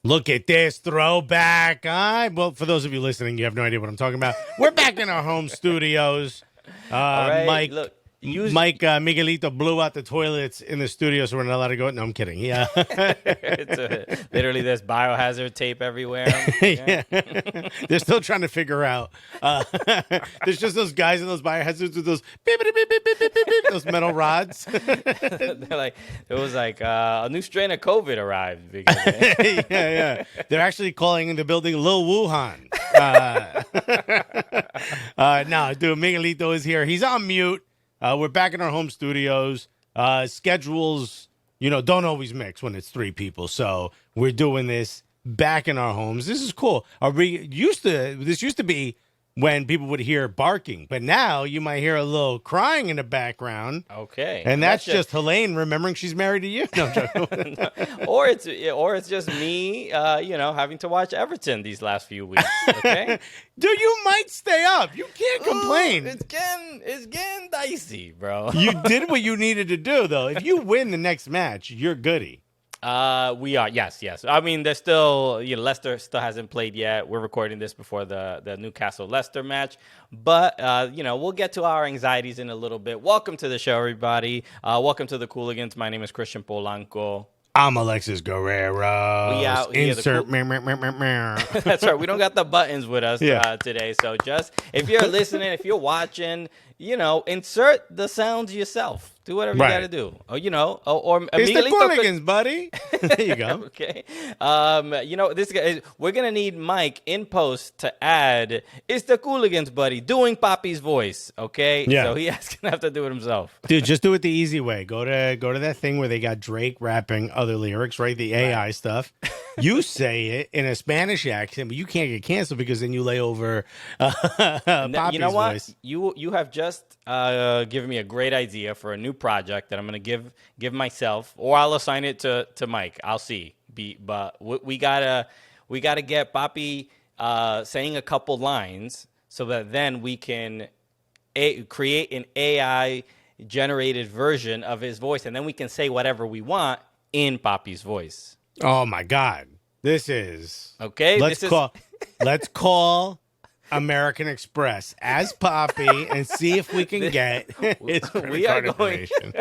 Look at this throwback. Well, for those of you listening, you have no idea what I'm talking about. We're back in our home studios. All right, Mike, look, Miguelito blew out the toilets in the studio, so we're not allowed to go. No, I'm kidding. Yeah. literally there's biohazard tape everywhere. Okay? Yeah. They're still trying to figure out. There's just those guys in those biohazards with those beep, beep, beep, beep, beep, beep, beep, beep, those metal rods. They're like, it was like a new strain of COVID arrived. Because Yeah. They're actually calling the building Lil Wuhan. No, dude, Miguelito is here. He's on mute. We're back in our home studios. Schedules, don't always mix when it's three people. So we're doing this back in our homes. This is cool. This used to be when people would hear barking, but now you might hear a little crying in the background. Okay. And that's just Helene remembering she's married to you. No, I'm joking. or it's just me, having to watch Everton these last few weeks. Okay. Dude, you might stay up. You can't complain. It's getting dicey, bro. You did what you needed to do, though. If you win the next match, you're goody. We are. Yes. I mean, there's still, Leicester still hasn't played yet. We're recording this before the Newcastle-Leicester match. But, we'll get to our anxieties in a little bit. Welcome to the show, everybody. Welcome to the Cooligans. My name is Christian Polanco. I'm Alexis Guerrero. We out here. Insert. That's right. We don't got the buttons with us today. So just, if you're listening, if you're watching, insert the sounds yourself. Do whatever you got to do. Or it's the Cooligans, buddy. There you go. Okay. This guy, we're going to need Mike in post to add, it's the Cooligans, buddy, doing Poppy's voice. Okay. Yeah. So he's going to have to do it himself. Dude, just do it the easy way. Go to that thing where they got Drake rapping other lyrics, right? The AI stuff. You say it in a Spanish accent, but you can't get canceled because then you lay over Poppy's voice. You have just given me a great idea for a new project that I'm going to give myself, or I'll assign it to Mike. I'll see. But we gotta get Poppy saying a couple lines so that then we can create an AI generated version of his voice, and then we can say whatever we want in Poppy's voice. Oh my God. This is okay. Let's call American Express as Poppy and see if we can get his credit card information.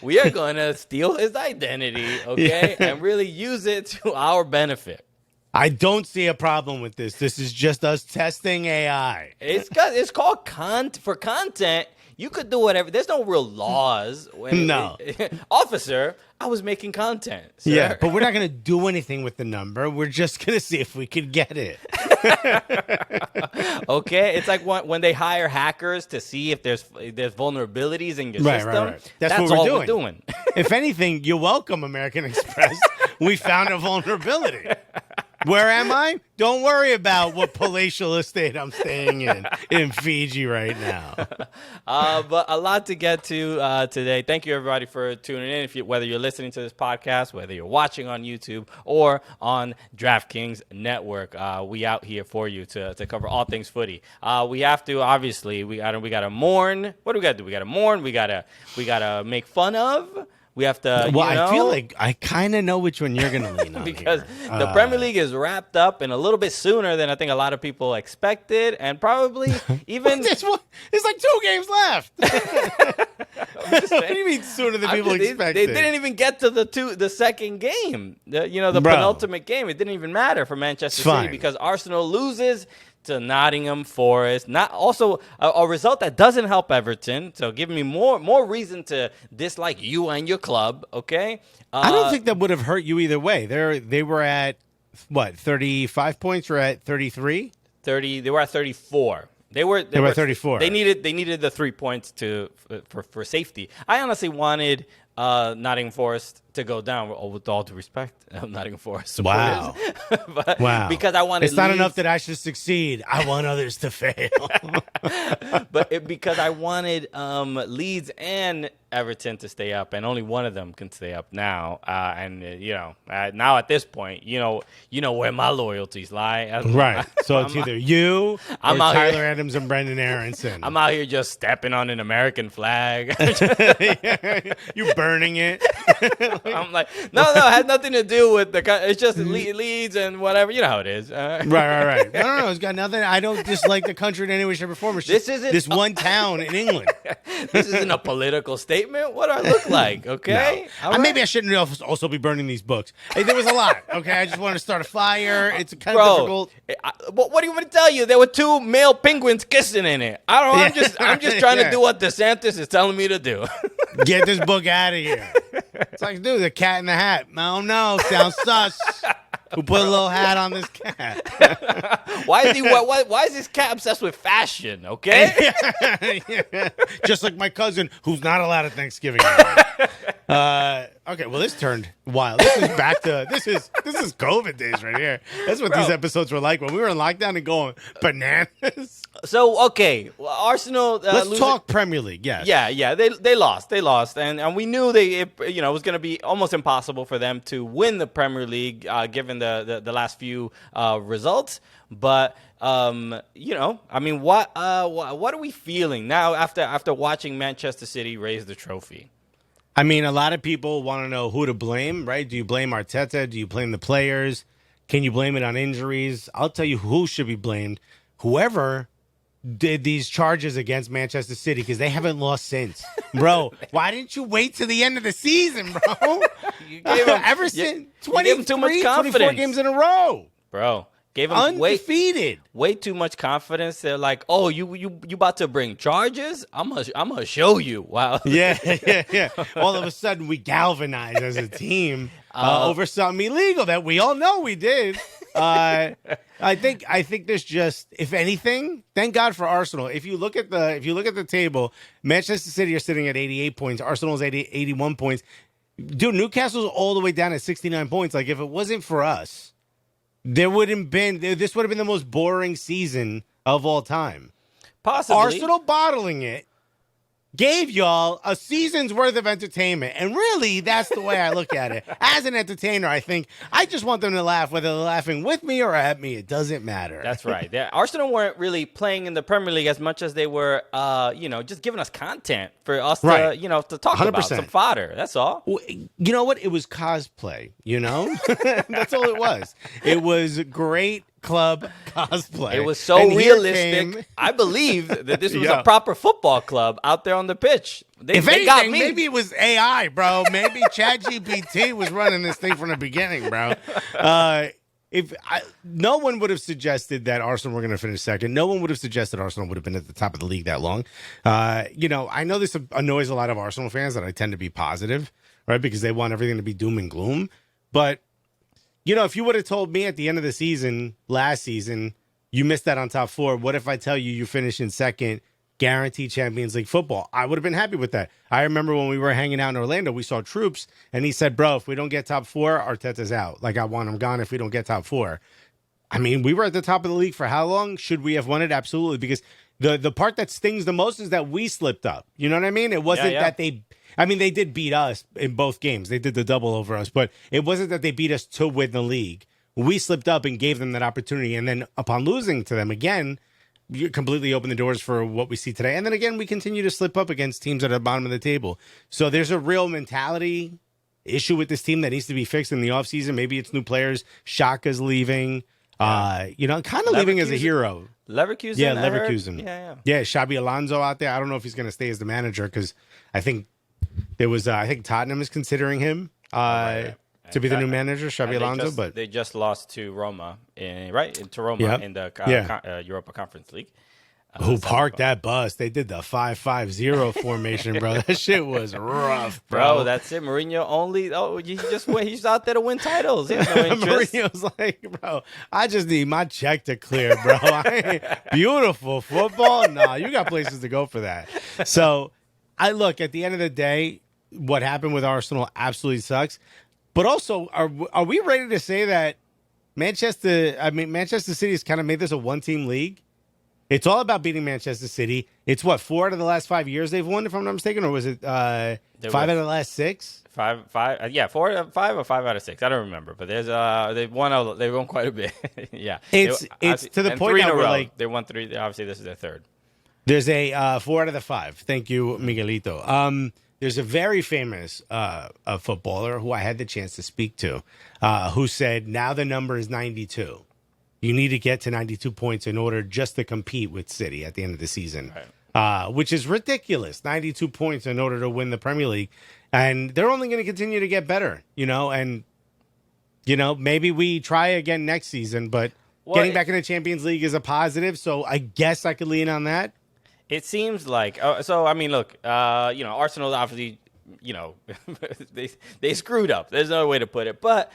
We are going to steal his identity, okay, and really use it to our benefit. I don't see a problem with this. This is just us testing AI. It's called for content. You could do whatever. There's no real laws. No. Officer, I was making content, sir. Yeah, but we're not going to do anything with the number. We're just going to see if we could get it. Okay? It's like when they hire hackers to see if there's vulnerabilities in your system. Right. That's what all we're doing. If anything, you're welcome, American Express. We found a vulnerability. Where am I? Don't worry about what palatial estate I'm staying in Fiji right now. But a lot to get to today. Thank you, everybody, for tuning in. Whether you're listening to this podcast, whether you're watching on YouTube or on DraftKings Network, we out here for you to cover all things footy. We have to, obviously, we gotta mourn. What do we gotta do? We gotta mourn. We gotta make fun of. We have to. I feel like I kind of know which one you're going to lean on because here. The Premier League is wrapped up and a little bit sooner than I think a lot of people expected, and probably even there's like 2 games left. What do you mean sooner than people expected? They didn't even get to the second game. The penultimate game. It didn't even matter for Manchester City because Arsenal loses to Nottingham Forest. Not also a result that doesn't help Everton. So giving me more reason to dislike you and your club. Okay. I don't think that would have hurt you either way. They were at what, 35 points or at 33? 30. They were at 34. They were 34. They needed the 3 points for safety. I honestly wanted Nottingham Forest to go down, with all due respect, Nottingham Forest supporters. Wow. Because I wanted it's not enough that I should succeed. I want others to fail. Because I wanted Leeds and Everton to stay up, and only one of them can stay up now. Now at this point, you know where my loyalties lie. Right. So it's either you or Tyler Adams and Brendan Aronson. I'm out here just stepping on an American flag. You burning it. I'm like, no, it had nothing to do with it's just Leeds and whatever. You know how it is. Right. No. It's got nothing. I don't dislike the country in any way, shape, or form. It's just this one town in England. This isn't a political statement. What do I look like? Okay. No. Maybe I shouldn't also be burning these books. Hey, there was a lot. Okay. I just wanted to start a fire. It's kind of difficult. But what do you want to tell you? There were 2 male penguins kissing in it. I don't know. I'm just trying to do what DeSantis is telling me to do. Get this book out of here. It's like, dude, the Cat in the Hat. I don't know. Sounds sus. Who put a little hat on this cat? Why is this cat obsessed with fashion? Okay. Yeah. Just like my cousin, who's not allowed at Thanksgiving. Okay, well, this turned wild. This is back to this is COVID days right here. That's what these episodes were like when we were in lockdown and going bananas. So okay, well, Arsenal. Let's talk Premier League. Yes. Yeah. They lost, and we knew it was going to be almost impossible for them to win the Premier League given the last few results. But I mean, what are we feeling now after watching Manchester City raise the trophy? I mean, a lot of people want to know who to blame, right? Do you blame Arteta? Do you blame the players? Can you blame it on injuries? I'll tell you who should be blamed. Whoever did these charges against Manchester City, because they haven't lost since. Bro, why didn't you wait to the end of the season, bro? You gave them, Ever since you gave them too much confidence. 24 games in a row. Bro. Gave them undefeated. Way too much confidence. They're like, "Oh, you about to bring charges? I'm gonna show you." Wow. Yeah. All of a sudden, we galvanized as a team over something illegal that we all know we did. I think there's just, if anything, thank God for Arsenal. If you look at the table, Manchester City are sitting at 88 points. Arsenal's 81 points. Dude, Newcastle's all the way down at 69 points. Like, if it wasn't for us, this would have been the most boring season of all time. Possibly. Arsenal bottling it gave y'all a season's worth of entertainment. And really, that's the way I look at it. As an entertainer, I think I just want them to laugh, whether they're laughing with me or at me. It doesn't matter. That's right. Arsenal weren't really playing in the Premier League as much as they were, just giving us content for us to talk 100%. About some fodder. That's all. Well, you know what? It was cosplay, That's all it was. It was great club cosplay. It was so realistic. I believe that this was a proper football club out there on the pitch. They got me. Maybe it was AI, bro. Maybe ChatGPT was running this thing from the beginning, bro. No one would have suggested that Arsenal were going to finish second. No one would have suggested Arsenal would have been at the top of the league that long. I know this annoys a lot of Arsenal fans that I tend to be positive, right? Because they want everything to be doom and gloom. But if you would have told me at the end of the season, last season, you missed that on top 4, what if I tell you finish in second, guaranteed Champions League football? I would have been happy with that. I remember when we were hanging out in Orlando, we saw Troops, and he said, bro, if we don't get top 4, Arteta's out. Like, I want him gone if we don't get top 4. I mean, we were at the top of the league for how long? Should we have won it? Absolutely, because the part that stings the most is that we slipped up. You know what I mean? It wasn't that they did beat us in both games. They did the double over us, but it wasn't that they beat us to win the league. We slipped up and gave them that opportunity. And then upon losing to them again, you completely opened the doors for what we see today. And then again, we continue to slip up against teams at the bottom of the table. So there's a real mentality issue with this team that needs to be fixed in the offseason. Maybe it's new players. Shaka's leaving, kind of leaving as a hero. Leverkusen? Yeah, Leverkusen. Yeah, Xabi Alonso out there. I don't know if he's going to stay as the manager because I think there was, I think Tottenham is considering him to be the new manager, Xabi Alonso. But they just lost to Roma, in the Europa Conference League. Who parked that bus? They did the 5-5-0 formation, bro. That shit was rough, bro. That's it. Mourinho only. Oh, he just went. He's out there to win titles. He has no interest. Mourinho's like, bro, I just need my check to clear, bro. Beautiful football. Nah, you got places to go for that. So, at the end of the day, what happened with Arsenal absolutely sucks. But also, are we ready to say that Manchester City has kind of made this a one-team league? It's all about beating Manchester City. It's 4 out of the last 5 years they've won, if I'm not mistaken, or was it 5 out of the last 6? 4 out of 5 or 5 out of 6. I don't remember, but there's they've won quite a bit. Yeah, it's to the point that we're like they won 3. Obviously, this is their third. There's a 4 out of the 5. Thank you, Miguelito. there's a very famous a footballer who I had the chance to speak to, who said now the number is 92. You need to get to 92 points in order just to compete with City at the end of the season, which is ridiculous. 92 points in order to win the Premier League, and they're only going to continue to get better, and maybe we try again next season, but getting back in the Champions League is a positive, so I guess I could lean on that. It seems like look, Arsenal obviously, they screwed up. There's no way to put it. But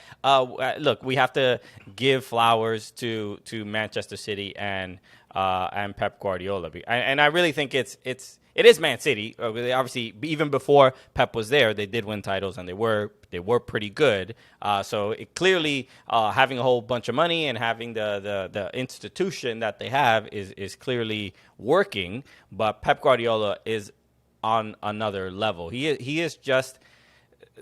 look, we have to give flowers to Manchester City and Pep Guardiola, and I really think it is Man City. Obviously, even before Pep was there, they did win titles, and they were pretty good. So it clearly, having a whole bunch of money and having the institution that they have is clearly working. But Pep Guardiola is on another level. He is just,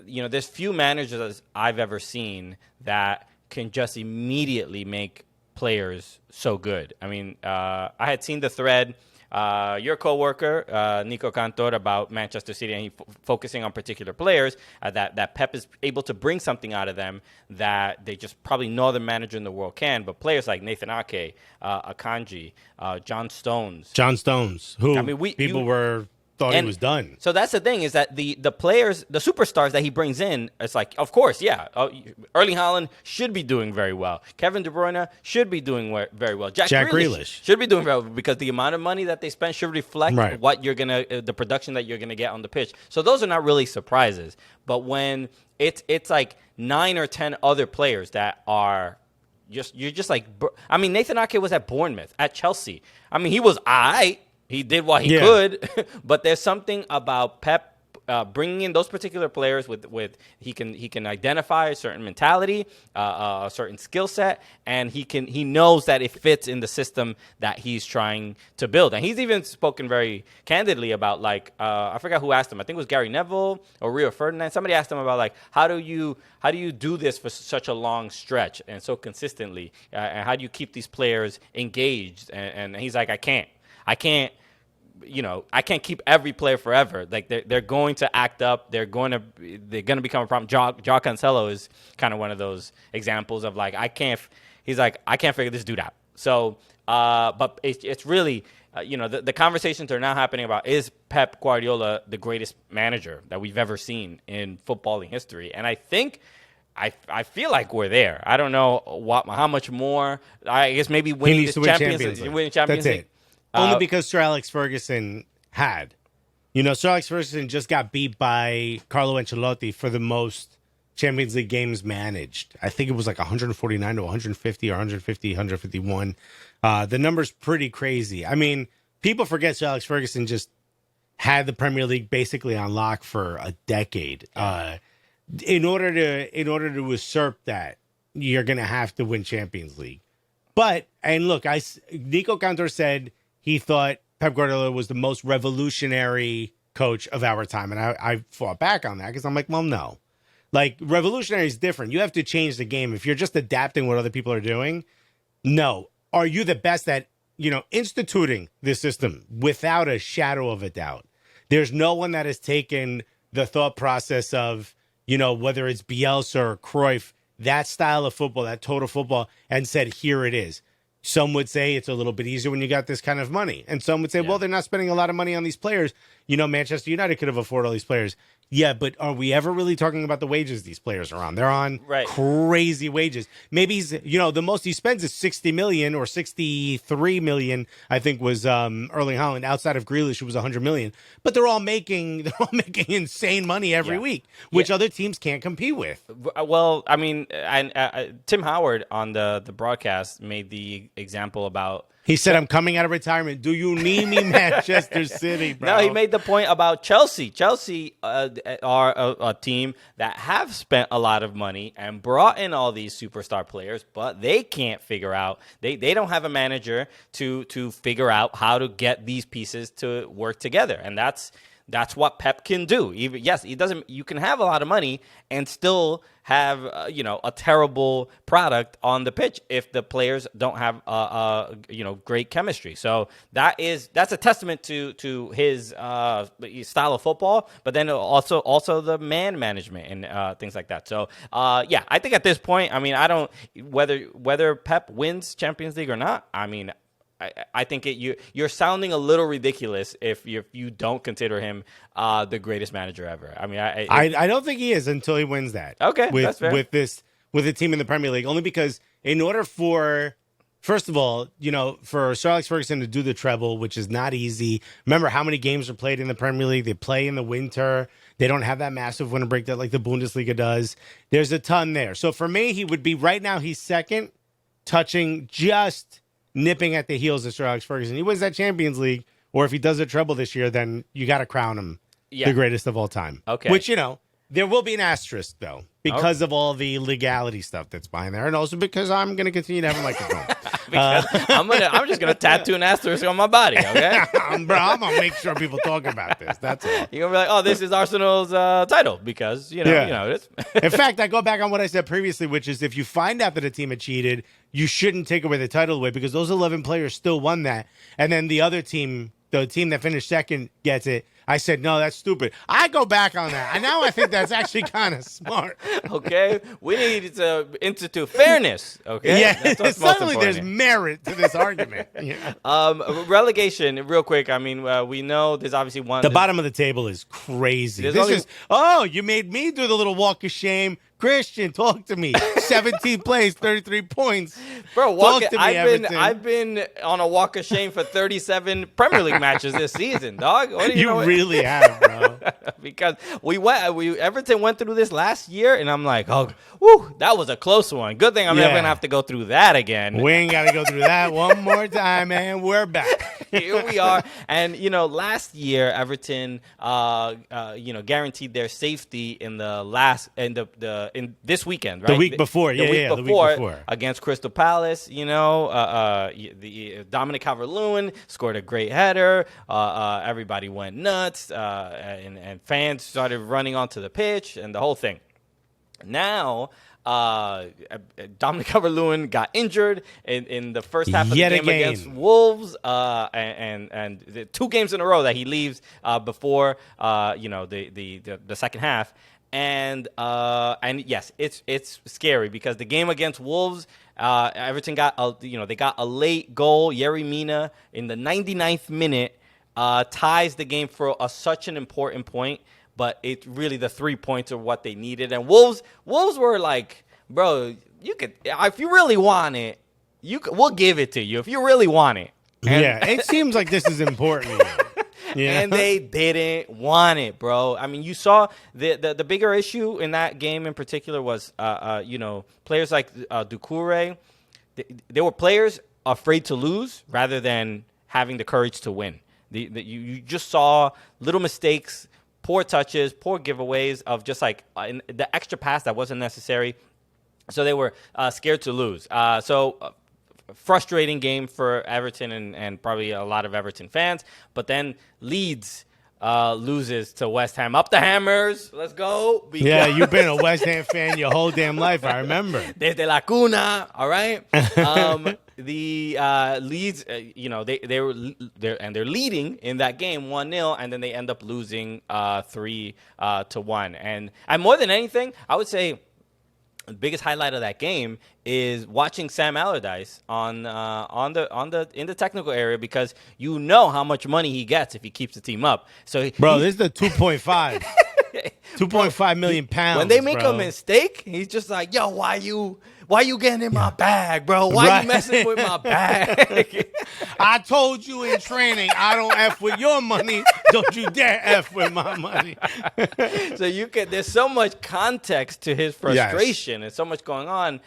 there's few managers I've ever seen that can just immediately make players so good. I mean, I had seen the thread, your coworker, Nico Cantor, about Manchester City, and he focusing on particular players that Pep is able to bring something out of them that they just probably no other manager in the world can. But players like Nathan Ake, Akanji, John Stones, who people thought he was done. So that's the thing, is that the players, the superstars that he brings in, it's like, of course, yeah, Erling Haaland should be doing very well. Kevin De Bruyne should be doing very well. Jack Grealish should be doing very well, because the amount of money that they spend should reflect what you're the production that you're gonna get on the pitch. So those are not really surprises. But when it's like 9 or 10 other players that are you're just like, Nathan Ake was at Bournemouth, at Chelsea. He was He did what he could, but there's something about Pep bringing in those particular players with he can identify a certain mentality, a certain skill set, and he knows that it fits in the system that he's trying to build. And he's even spoken very candidly about, like, I forgot who asked him. I think it was Gary Neville or Rio Ferdinand. Somebody asked him about, like, how do you do this for such a long stretch and so consistently, and how do you keep these players engaged? And he's like, I can't, I can't keep every player forever. Like, they're going to act up. They're going to become a problem. Joao Cancelo is kind of one of those examples of, like, I can't figure this dude out. So, but it's really, the conversations are now happening about, is Pep Guardiola the greatest manager that we've ever seen in footballing history? And I think, I feel like we're there. I don't know how much more. I guess maybe winning the Champions League. That's it. Only because Sir Alex Ferguson had. Sir Alex Ferguson just got beat by Carlo Ancelotti for the most Champions League games managed. I think it was like 149 to 150 or 150, 151. The number's pretty crazy. People forget Sir Alex Ferguson just had the Premier League basically on lock for a decade. In order to usurp that, you're going to have to win Champions League. And look, Nico Cantor said he thought Pep Guardiola was the most revolutionary coach of our time. And I fought back on that because I'm like, well, no. Like, revolutionary is different. You have to change the game. If you're just adapting what other people are doing, no. Are you the best at, instituting this system? Without a shadow of a doubt. There's no one that has taken the thought process of, whether it's Bielsa or Cruyff, that style of football, that total football, and said, here it is. Some would say it's a little bit easier when you got this kind of money. And some would say, well, they're not spending a lot of money on these players. Manchester United could have afforded all these players. Yeah, but are we ever really talking about the wages these players are on? They're on crazy wages. Maybe he's, the most he spends is 60 million or 63 million, I think was Erling Haaland. Outside of Grealish, it was 100 million. But they're all making insane money every week, which other teams can't compete with. Well, Tim Howard on the broadcast made the example about, he said, I'm coming out of retirement. Do you need me, Manchester City, bro? No, he made the point about Chelsea. Chelsea are a team that have spent a lot of money and brought in all these superstar players, but they can't figure out, they don't have a manager to figure out how to get these pieces to work together. And that's that's what Pep can do. Even yes, he doesn't. You can have a lot of money and still have a terrible product on the pitch if the players don't have great chemistry. So that's a testament to his style of football, but then also the man management and things like that. So I think at this point, I mean, I don't whether Pep wins Champions League or not. I mean, I think you're sounding a little ridiculous if you don't consider him the greatest manager ever. I mean, I don't think he is until he wins that. Okay, with that's fair. with a team in the Premier League, only because in order for, first of all, for Sir Alex Ferguson to do the treble, which is not easy. Remember how many games are played in the Premier League? They play in the winter. They don't have that massive winter break that like the Bundesliga does. There's a ton there. So for me, he would be right now. He's second, touching just nipping at the heels of Sir Alex Ferguson. He wins that Champions League, or if he does a treble this year, then you got to crown him the greatest of all time. Okay. Which, there will be an asterisk, though, because of all the legality stuff that's behind there, and also because I'm going to continue to have a microphone. I'm just gonna tattoo an asterisk on my body. Okay, I'm going to make sure people talk about this. That's all. You're gonna be like, oh, this is Arsenal's title because it is. In fact, I go back on what I said previously, which is if you find out that a team had cheated, you shouldn't take away the title away because those 11 players still won that, and then the other team, the team that finished second, gets it. I said, no, that's stupid. I go back on that. And now I think that's actually kind of smart. Okay. We need to institute fairness. Okay. Yeah. Suddenly there's merit to this argument. Yeah. Relegation, real quick. I mean, we know there's obviously one. The bottom of the table is crazy. You made me do the little walk of shame. Christian, talk to me. 17th place, 33 points. Bro, I've been on a walk of shame for 37 Premier League matches this season, dog. What do you really have, bro. Because Everton went through this last year, and I'm like, oh, whew, that was a close one. Good thing I'm never gonna have to go through that again. We ain't gotta go through that one more time, man. We're back. Here we are. And last year Everton guaranteed their safety in this weekend, right? The week before, the week before against Crystal Palace. The Dominic Calvert-Lewin scored a great header. Everybody went nuts, and fans started running onto the pitch and the whole thing. Now, Dominic Calvert-Lewin got injured in the first half of the game against Wolves, and the 2 games in a row that he leaves before the second half. And yes, it's scary because the game against Wolves, Everton got a late goal. Yerry Mina in the 99th minute ties the game for such an important point. But it's really the 3 points are what they needed. And Wolves were like, bro, you could, if you really want it, we'll give it to you if you really want it. And it seems like this is important. Yeah. And they didn't want it, bro. I mean, you saw the bigger issue in that game in particular was, players like Doucouré. There were players afraid to lose rather than having the courage to win. You just saw little mistakes, poor touches, poor giveaways of just like the extra pass that wasn't necessary. So they were scared to lose. Frustrating game for Everton and probably a lot of Everton fans. But then Leeds loses to West Ham. Up the Hammers. Let's go. Yeah, you've been a West Ham fan your whole damn life. I remember. Desde la cuna. All right. The Leeds, they're leading in that game 1-0, and then they end up losing 3-1. And more than anything, I would say the biggest highlight of that game is watching Sam Allardyce in the technical area, because you know how much money he gets if he keets the team up. So this is the 2.5. 2.5 million pounds. When they make a mistake, he's just like, yo, why you getting in my bag, bro? Why you messing with my bag? I told you in training, I don't F with your money. Don't you dare F with my money. So there's so much context to his frustration and so much going on.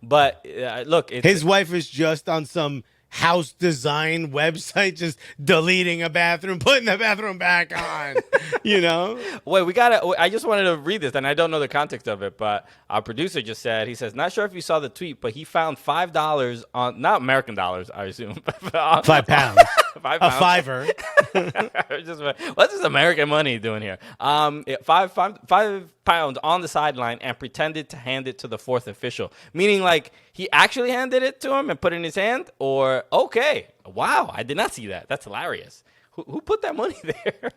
But look, his wife is just on some house design website, just deleting a bathroom, putting the bathroom back on, Wait, I just wanted to read this, and I don't know the context of it, but our producer just said, he says, not sure if you saw the tweet, but he found $5 on, not American dollars, I assume. £5. 5 A pounds. fiver. What's this American money doing here? 5 pounds on the sideline and pretended to hand it to the fourth official, meaning like he actually handed it to him and put it in his hand. Or okay, wow, I did not see that. That's hilarious. Who put that money there?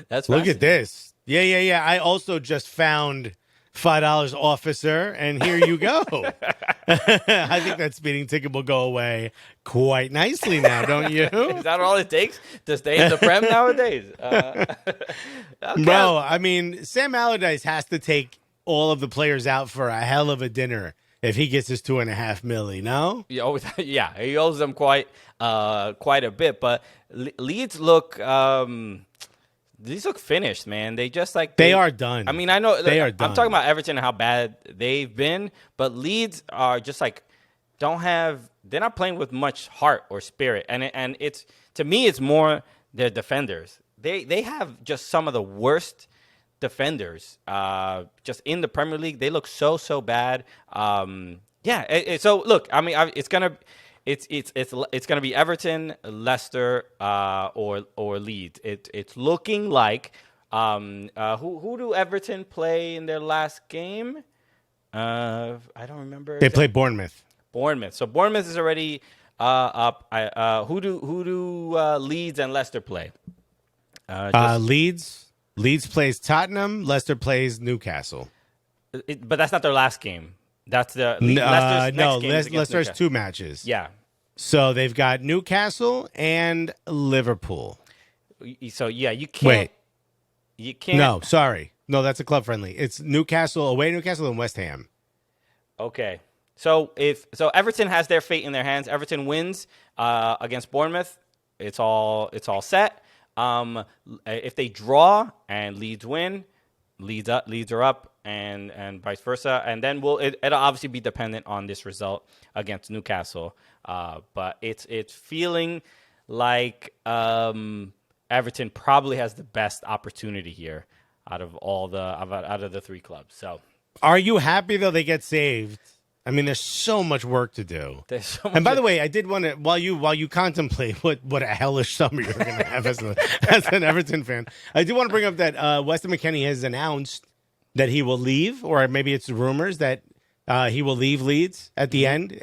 That's Look at this. Yeah. I also just found $5 officer, and here you go. I think that speeding ticket will go away quite nicely now, don't you? Is that all it takes to stay in the Prem nowadays? Okay. Bro, I mean, Sam Allardyce has to take all of the players out for a hell of a dinner if he gets his $2.5 million, no? Yeah, he owes them quite a bit. But Leeds look these look finished, man. They just like they are done. I mean, I know they are done. I'm talking about Everton and how bad they've been, but Leeds are just like they're not playing with much heart or spirit, and it's to me it's more their defenders. They have just some of the worst defenders just in the Premier League. They look so bad. So look, I mean, it's gonna be Everton, Leicester, or Leeds. It's looking like who do Everton play in their last game? I don't remember. They play Bournemouth. So Bournemouth is already up. Who do Leeds and Leicester play? Leeds plays Tottenham. Leicester plays Newcastle. But that's not their last game. That's the Leicester's next game is against Leicester has Newcastle. 2 matches. Yeah. So they've got Newcastle and Liverpool. So yeah, you can't. Wait. You can't. No, sorry. No, that's a club friendly. It's Newcastle, and West Ham. Okay. So Everton has their fate in their hands. Everton wins against Bournemouth. It's all set. If they draw and Leeds win, Leeds are up, and vice versa. And then it'll obviously be dependent on this result against Newcastle. But it's feeling like Everton probably has the best opportunity here out of the 3 clubs. So, are you happy though they get saved? I mean, there's so much work to do. And by the way, I did want to while you contemplate what a hellish summer you're going to have as an Everton fan, I do want to bring up that Weston McKennie has announced that he will leave, or maybe it's rumors that he will leave Leeds at the end.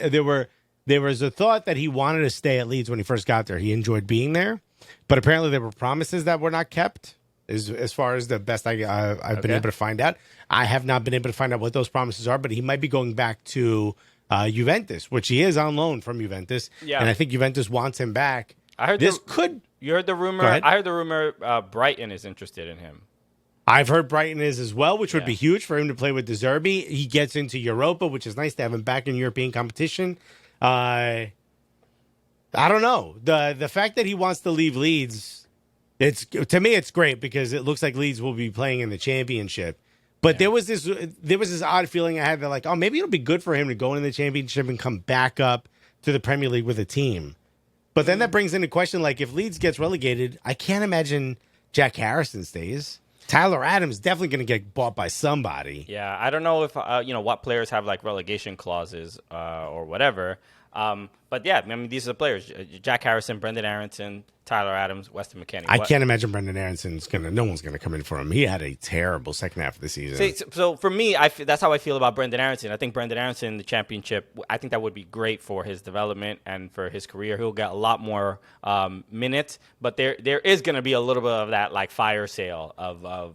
There was a thought that he wanted to stay at Leeds when he first got there. He enjoyed being there, but apparently there were promises that were not kept. As far as the best I've been able to find out. I have not been able to find out what those promises are, but he might be going back to Juventus, which he is on loan from Juventus. Yeah. And I think Juventus wants him back. You heard the rumor? I heard the rumor Brighton is interested in him. I've heard Brighton is as well, which would be huge for him to play with De Zerbi. He gets into Europa, which is nice to have him back in European competition. I don't know. The fact that he wants to leave Leeds, to me it's great because it looks like Leeds will be playing in the championship. But there was this odd feeling I had that like, oh, maybe it'll be good for him to go into the championship and come back up to the Premier League with a team. But then that brings into question, like, if Leeds gets relegated, I can't imagine Jack Harrison stays. Tyler Adams definitely going to get bought by somebody. Yeah, I don't know if what players have like relegation clauses or whatever. But yeah, I mean, these are the players: Jack Harrison, Brendan Aronson, Tyler Adams, Weston McKennie. I can't imagine Brendan Aaronson's no one's gonna come in for him. He had a terrible second half of the season. See, so for me, that's how I feel about Brendan Aronson. I think Brendan Aronson in the championship, I think that would be great for his development and for his career. He'll get a lot more minutes, but there is going to be a little bit of that like fire sale of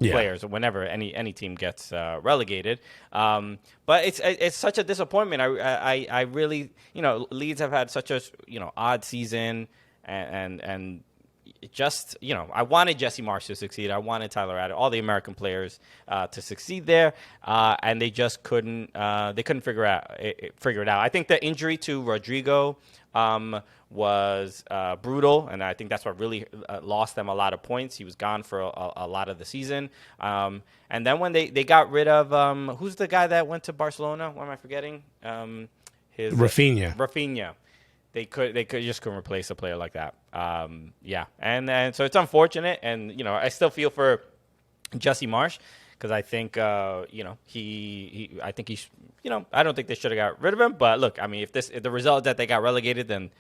players whenever any team gets relegated. But it's such a disappointment. I really, Leeds have had such a odd season, and it just, I wanted Jesse Marsh to succeed. I wanted Tyler Adams, all the American players to succeed there, and they just couldn't. They couldn't figure it out. I think the injury to Rodrigo was brutal, and I think that's what really lost them a lot of points. He was gone for a lot of the season. And then when they got rid of who's the guy that went to Barcelona? What am I forgetting? Rafinha. They just couldn't replace a player like that. And so it's unfortunate, and I still feel for Jesse Marsh because I think I don't think they should have got rid of him. But look, I mean, if the result is that they got relegated, then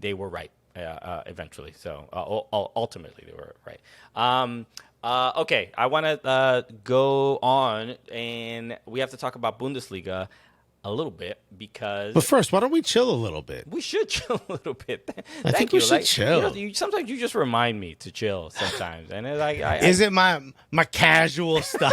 they were right eventually. So ultimately, they were right. Okay, I want to go on, and we have to talk about Bundesliga a little bit because But first, why don't we chill a little bit? we should chill a little bit. I think we should chill. Sometimes you just remind me to chill sometimes, and it's like, Is it my casual style?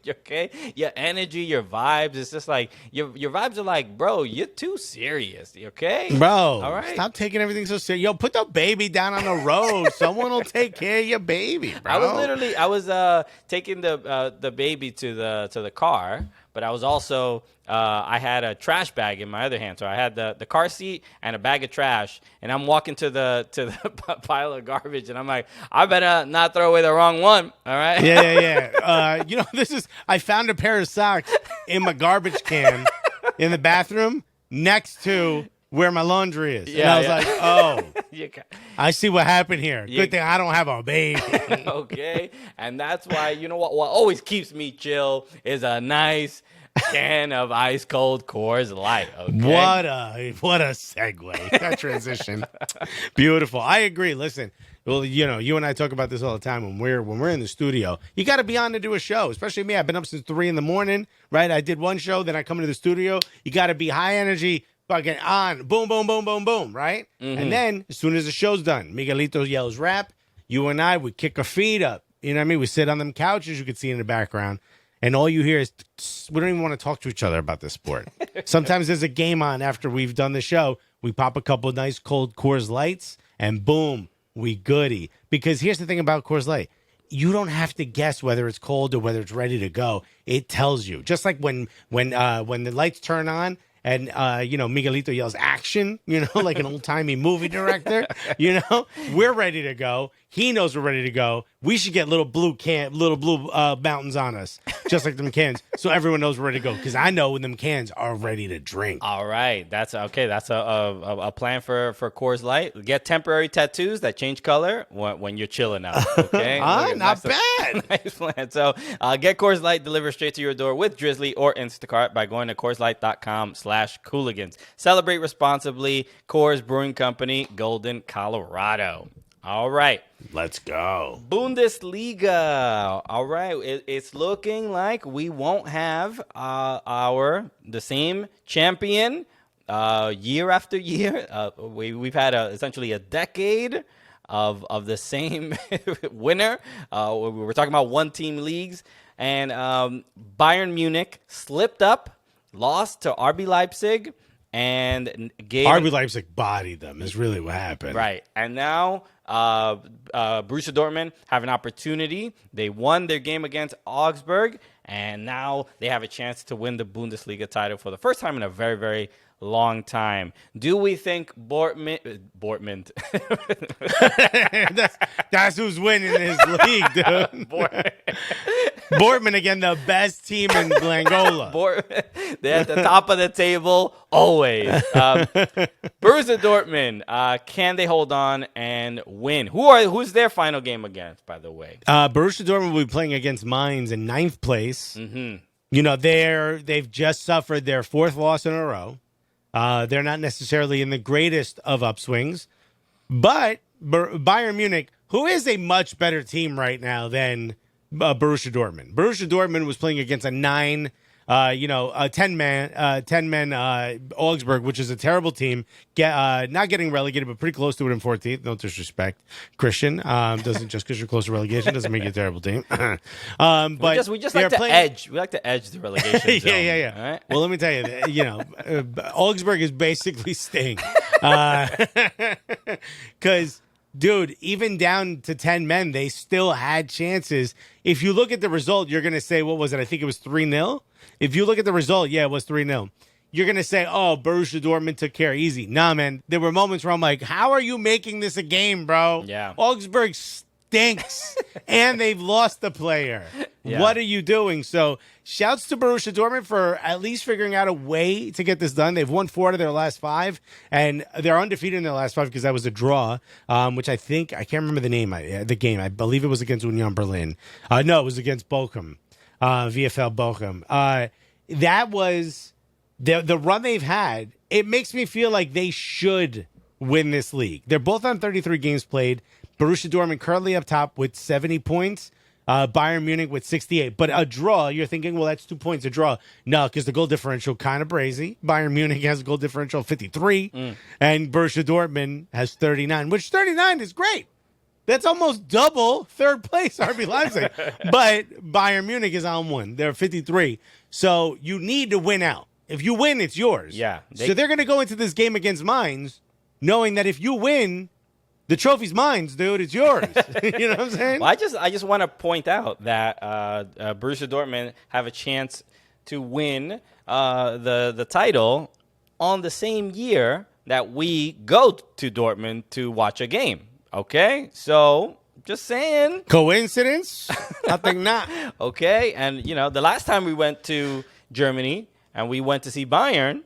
okay? Your energy, your vibes. It's just like your vibes are like, bro, you're too serious. Okay, Bro, all right. stop taking everything so serious. Yo, put the baby down on the road. Someone will take care of your baby, bro. I was taking the baby to the car, but I was also I had a trash bag in my other hand, so I had the car seat and a bag of trash, and I'm walking to the pile of garbage, and I'm like, I better not throw away the wrong one. All right? Yeah. I found a pair of socks in my garbage can in the bathroom next to where my laundry is. Yeah, and I was like, oh, I see what happened here. Good thing I don't have a baby. Okay, and that's why, you know what always keeps me chill is a nice can of ice cold Coors Light. Okay? What a segue. That transition. Beautiful. I agree. Listen, well, you and I talk about this all the time when we're in the studio. You got to be on to do a show, especially me. I've been up since 3 a.m, right? I did one show, then I come into the studio. You got to be high energy, fucking on, boom, boom, boom, boom, boom, right? Mm-hmm. And then as soon as the show's done, Miguelito yells rap. You and I would kick our feet up. You know what I mean? We sit on them couches you could see in the background. And all you hear is, we don't even want to talk to each other about this sport. Sometimes there's a game on after we've done the show. We pop a couple of nice cold Coors Lights, and boom, we goody. Because here's the thing about Coors Light. You don't have to guess whether it's cold or whether it's ready to go. It tells you. Just like when the lights turn on, and, Miguelito yells action, like an old timey movie director, we're ready to go. He knows we're ready to go. We should get little blue mountains on us, just like them cans, so everyone knows we're ready to go. Because I know when them cans are ready to drink. All right, that's okay. That's a plan for Coors Light. Get temporary tattoos that change color when you're chilling out. Okay, not bad. Nice plan. So get Coors Light delivered straight to your door with Drizzly or Instacart by going to CoorsLight.com/Cooligans. Celebrate responsibly. Coors Brewing Company, Golden, Colorado. All right. Let's go. Bundesliga. All right. It's looking like we won't have the same champion year after year. We've had essentially a decade of the same winner. We're talking about one-team leagues. And Bayern Munich slipped up, lost to RB Leipzig, and RB Leipzig bodied them is really what happened. Right. And now Borussia Dortmund have an opportunity. They won their game against Augsburg, and now they have a chance to win the Bundesliga title for the first time in a very, very long time. Do we think Dortmund? that's who's winning this league, dude. Bortman again, the best team in Glangola. They're at the top of the table always. Borussia Dortmund, can they hold on and win? Who's their final game against, by the way? Borussia Dortmund will be playing against Mainz in 9th place. Mm-hmm. They've just suffered their 4th loss in a row. They're not necessarily in the greatest of upswings, but Bayern Munich, who is a much better team right now than Borussia Dortmund. Borussia Dortmund was playing against a 10-man Augsburg, which is a terrible team. Not getting relegated, but pretty close to it in 14th. No disrespect, Christian. Doesn't just because you're close to relegation doesn't make you a terrible team. But we just like to edge. We like to edge the relegation zone. Yeah. All right? Well, let me tell you, Augsburg is basically staying, because. Dude, even down to 10 men, they still had chances. If you look at the result, you're going to say, what was it? I think it was 3-0. If you look at the result, yeah, it was 3-0. You're going to say, oh, Borussia Dortmund took care easy. Nah, man. There were moments where I'm like, how are you making this a game, bro? Yeah. Augsburg stinks, and they've lost the player. Yeah. What are you doing? So shouts to Borussia Dortmund for at least figuring out a way to get this done. They've won 4 out of their last 5, and they're undefeated in their last 5 because that was a draw, which I can't remember the name of the game. I believe it was against Union Berlin. No, it was against Bochum, VfL Bochum. That was the run they've had. It makes me feel like they should win this league. They're both on 33 games played. Borussia Dortmund currently up top with 70 points. Bayern Munich with 68. But a draw, you're thinking, well, that's 2 points a draw. No, because the goal differential kind of brazy. Bayern Munich has a goal differential of 53, and Borussia Dortmund has 39, which 39 is great. That's almost double third place RB Leipzig. But Bayern Munich is on 1. They're 53. So you need to win out. If you win, it's yours. Yeah. So they're going to go into this game against Mainz knowing that if you win, the trophy's mine, dude. It's yours. You know what I'm saying? Well, I just want to point out that Borussia Dortmund have a chance to win the title on the same year that we go to Dortmund to watch a game. Okay, so just saying. Coincidence? I think not. Okay, and the last time we went to Germany and we went to see Bayern,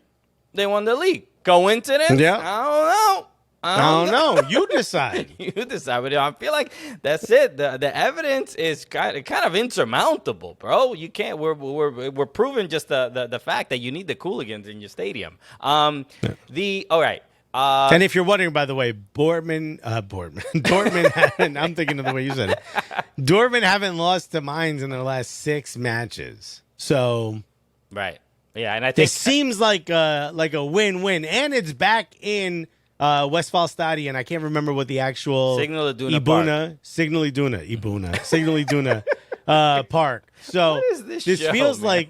they won the league. Coincidence? Yeah. I don't know. I don't know. You decide. You decide. But I feel like that's it. The evidence is kind of insurmountable, bro. You can't. We're proving just the fact that you need the Cooligans in your stadium. All right. And if you're wondering, by the way, Dortmund, I'm thinking of the way you said it. Dortmund haven't lost to Mainz in their last 6 matches. So, right. Yeah, and I think it seems like a win-win, and it's back in Westfallstadion. I can't remember what the actual Signal Iduna Park. So what is this show, feels man? like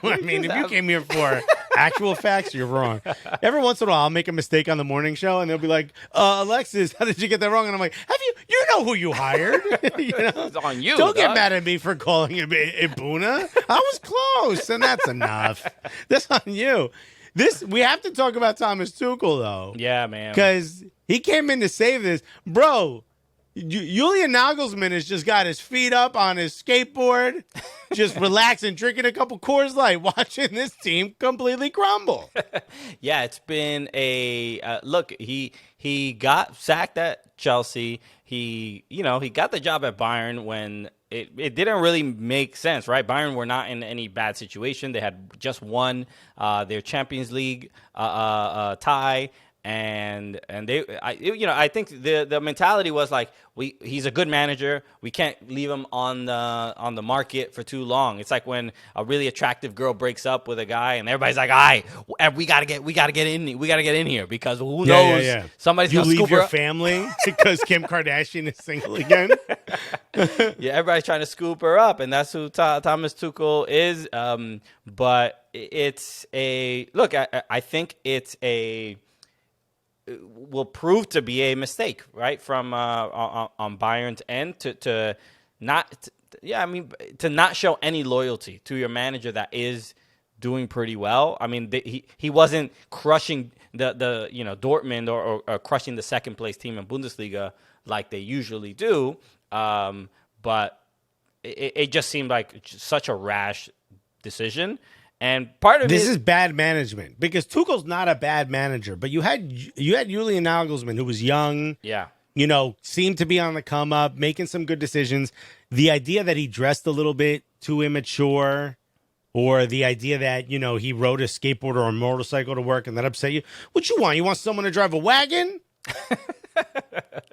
I mean, if you came here for actual facts, you're wrong. Every once in a while, I'll make a mistake on the morning show, and they'll be like, "Alexis, how did you get that wrong?" And I'm like, "Have you? You know who you hired? It's on you. Don't get dog. mad at me for calling him Ibuna. I was close, and that's enough. That's on you." We have to talk about Thomas Tuchel, though. Yeah, man. Because he came in to save this. Bro, Julian Nagelsmann has just got his feet up on his skateboard, just relaxing, drinking a couple Coors Light, watching this team completely crumble. Yeah, it's been a look. He got sacked at Chelsea. He got the job at Bayern when it didn't really make sense, right? Bayern were not in any bad situation. They had just won their Champions League tie. And I think the mentality was like, he's a good manager. We can't leave him on the market for too long. It's like when a really attractive girl breaks up with a guy, and everybody's like, "All right, we gotta get in here because who knows? Yeah. Somebody's gonna leave scoop your her family because Kim Kardashian is single again." Yeah, everybody's trying to scoop her up, and that's who Thomas Tuchel is. But it's a look. I think it's will prove to be a mistake, right, from on Bayern's end to not show any loyalty to your manager that is doing pretty well. I mean, he wasn't crushing the Dortmund or crushing the second place team in Bundesliga like they usually do, but it just seemed like such a rash decision. And part of this is bad management because Tuchel's not a bad manager, but you had Julian Nagelsmann, who was young, seemed to be on the come up, making some good decisions. The idea that he dressed a little bit too immature, or the idea that he rode a skateboard or a motorcycle to work and that upset you. What you want? You want someone to drive a wagon?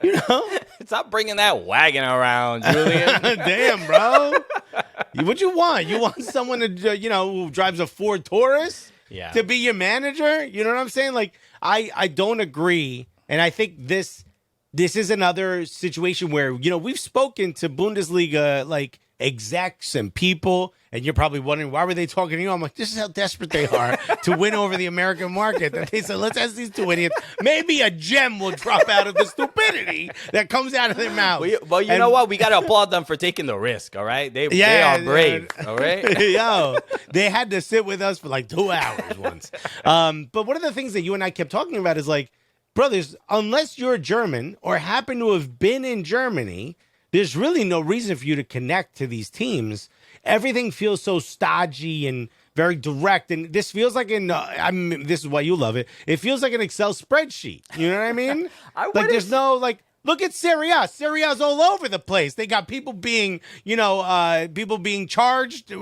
It's not bringing that wagon around, Julian. Damn, bro. What you want? You want someone to, who drives a Ford Taurus to be your manager? You know what I'm saying? Like, I don't agree. And I think this is another situation where, we've spoken to Bundesliga, execs and people, and you're probably wondering, why were they talking to you? I'm like, this is how desperate they are to win over the American market. That they said, let's ask these two idiots. Maybe a gem will drop out of the stupidity that comes out of their mouth. Well, you know what? We got to applaud them for taking the risk, all right? They are brave, all right? Yo, they had to sit with us for 2 hours once. But one of the things that you and I kept talking about is brothers, unless you're German or happen to have been in Germany, there's really no reason for you to connect to these teams. Everything feels so stodgy and very direct. And this feels like this is why you love it. It feels like an Excel spreadsheet. You know what I mean? There's no, look at Serie A. Serie A's all over the place. They got people being, charged,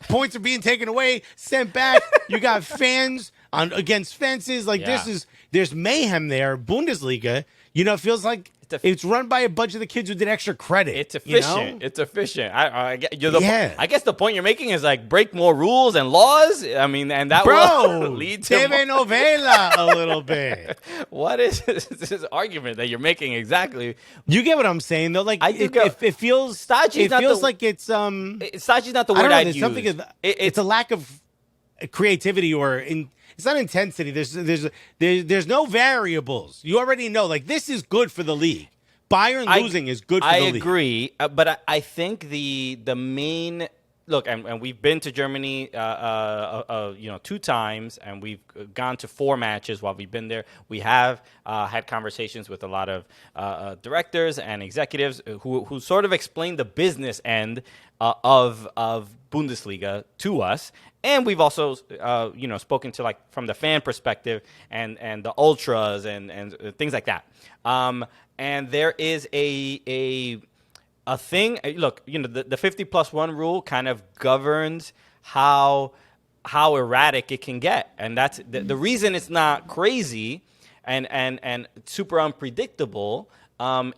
points are being taken away, sent back. You got fans on against fences. Like there's mayhem there. Bundesliga, it feels like it's run by a bunch of the kids who did extra credit. It's efficient. It's efficient. I guess the point you're making is like break more rules and laws. I mean, and that will lead to telenovela a little bit. What is this argument that you're making exactly? You get what I'm saying though. Like it feels stodgy. It feels like it's stodgy's not the word I'd use. It's a lack of creativity it's not intensity. There's no variables. You already know. Like this is good for the league. Bayern losing is good for the league. I agree, but I think the main look, and we've been to Germany, 2 times, and we've gone to 4 matches while we've been there. We have had conversations with a lot of directors and executives who sort of explained the business end of Bundesliga to us. And we've also, spoken to like from the fan perspective and the ultras and things like that. And there is a thing. Look, the 50+1 rule kind of governs how erratic it can get, and that's the reason it's not crazy and super unpredictable.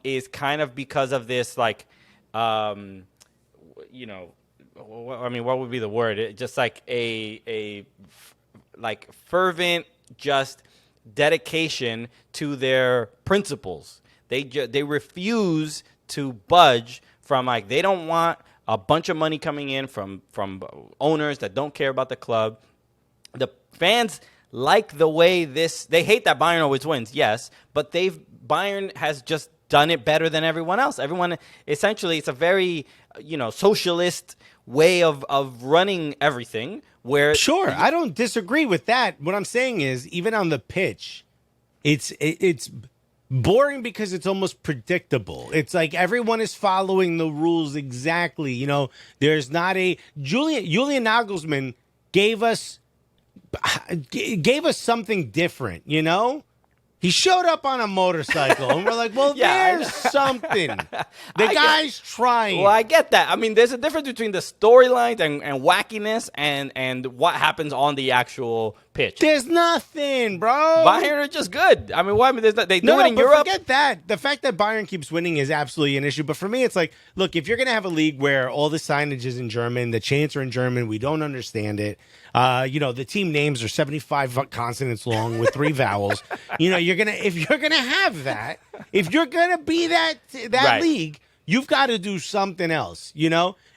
Is kind of because of this what would be the word? Just like a fervent, just dedication to their principles. They refuse to budge from they don't want a bunch of money coming in from owners that don't care about the club. The fans like the way they hate that Bayern always wins, yes, but Bayern has just done it better than everyone else. Everyone, essentially, it's a very socialist way of running everything. Where sure, I don't disagree with that. What I'm saying is, even on the pitch, it's boring because it's almost predictable. It's like everyone is following the rules exactly. There's not a Julian Nagelsmann gave us something different. He showed up on a motorcycle, and we're like, well, there's something. The guy's trying. Well, I get that. I mean, there's a difference between the storylines and wackiness and what happens on the actual pitch. There's nothing, bro. Bayern are just good. I mean, they do it in Europe. Forget that. The fact that Bayern keeps winning is absolutely an issue. But for me, it's like, look, if you're going to have a league where all the signage is in German, the chants are in German, we don't understand it. The team names are 75 consonants long with 3 vowels. If you're gonna have that, if you're gonna be that right. league, you've got to do something else.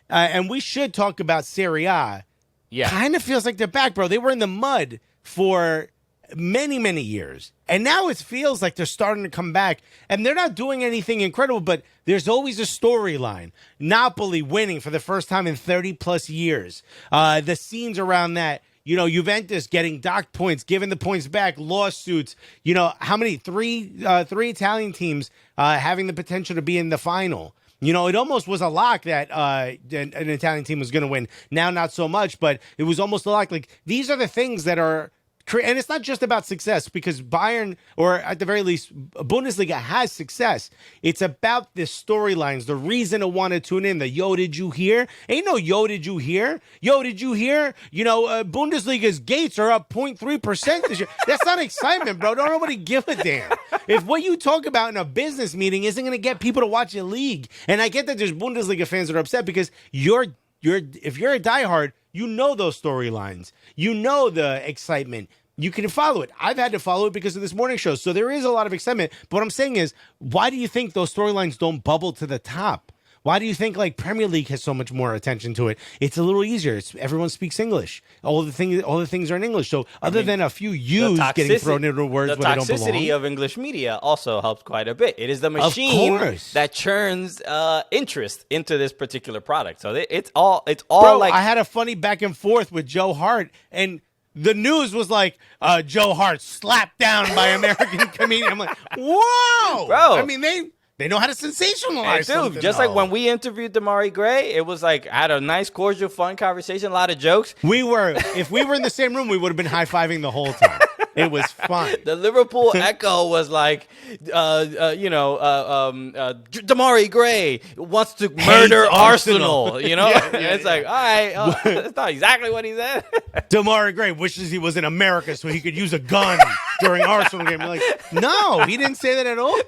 And we should talk about Serie A. Yeah, kind of feels like they're back, bro. They were in the mud for many, many years, and now it feels like they're starting to come back. And they're not doing anything incredible, but there's always a storyline. Napoli winning for the first time in 30 plus years. The scenes around that. Juventus getting docked points, giving the points back, lawsuits. How many? Three Italian teams having the potential to be in the final. It almost was a lock that an Italian team was going to win. Now, not so much, but it was almost a lock. Like, these are the things that are... And it's not just about success, because Bayern, or at the very least, Bundesliga has success. It's about the storylines, the reason to want to tune in. The yo, did you hear? Ain't no yo, did you hear? Yo, did you hear? Bundesliga's gates are up 0.3% this year. That's not excitement, bro. Don't nobody give a damn. If what you talk about in a business meeting isn't going to get people to watch your league, and I get that there's Bundesliga fans that are upset because if you're a diehard, you know those storylines. You know the excitement. You can follow it. I've had to follow it because of this morning show. So there is a lot of excitement. But what I'm saying is, why do you think those storylines don't bubble to the top? Why do you think Premier League has so much more attention to it? It's a little easier. Everyone speaks English. All the things are in English. So other than a few U's getting thrown into words where they don't belong. The toxicity of English media also helps quite a bit. It is the machine that churns interest into this particular product. So it's all Bro, I had a funny back and forth with Joe Hart, and the news was like, Joe Hart slapped down by American comedian. I'm like, whoa! Bro. I mean, they know how to sensationalize something. Just like when we interviewed Damari Gray, it was like, I had a nice, cordial, fun conversation, a lot of jokes. If we were in the same room, we would have been high-fiving the whole time. It was fun. The Liverpool echo was like, Damari Gray wants to murder Arsenal. You know, it's like, all right, that's not exactly what he said. Damari Gray wishes he was in America so he could use a gun during Arsenal game. Like, no, he didn't say that at all.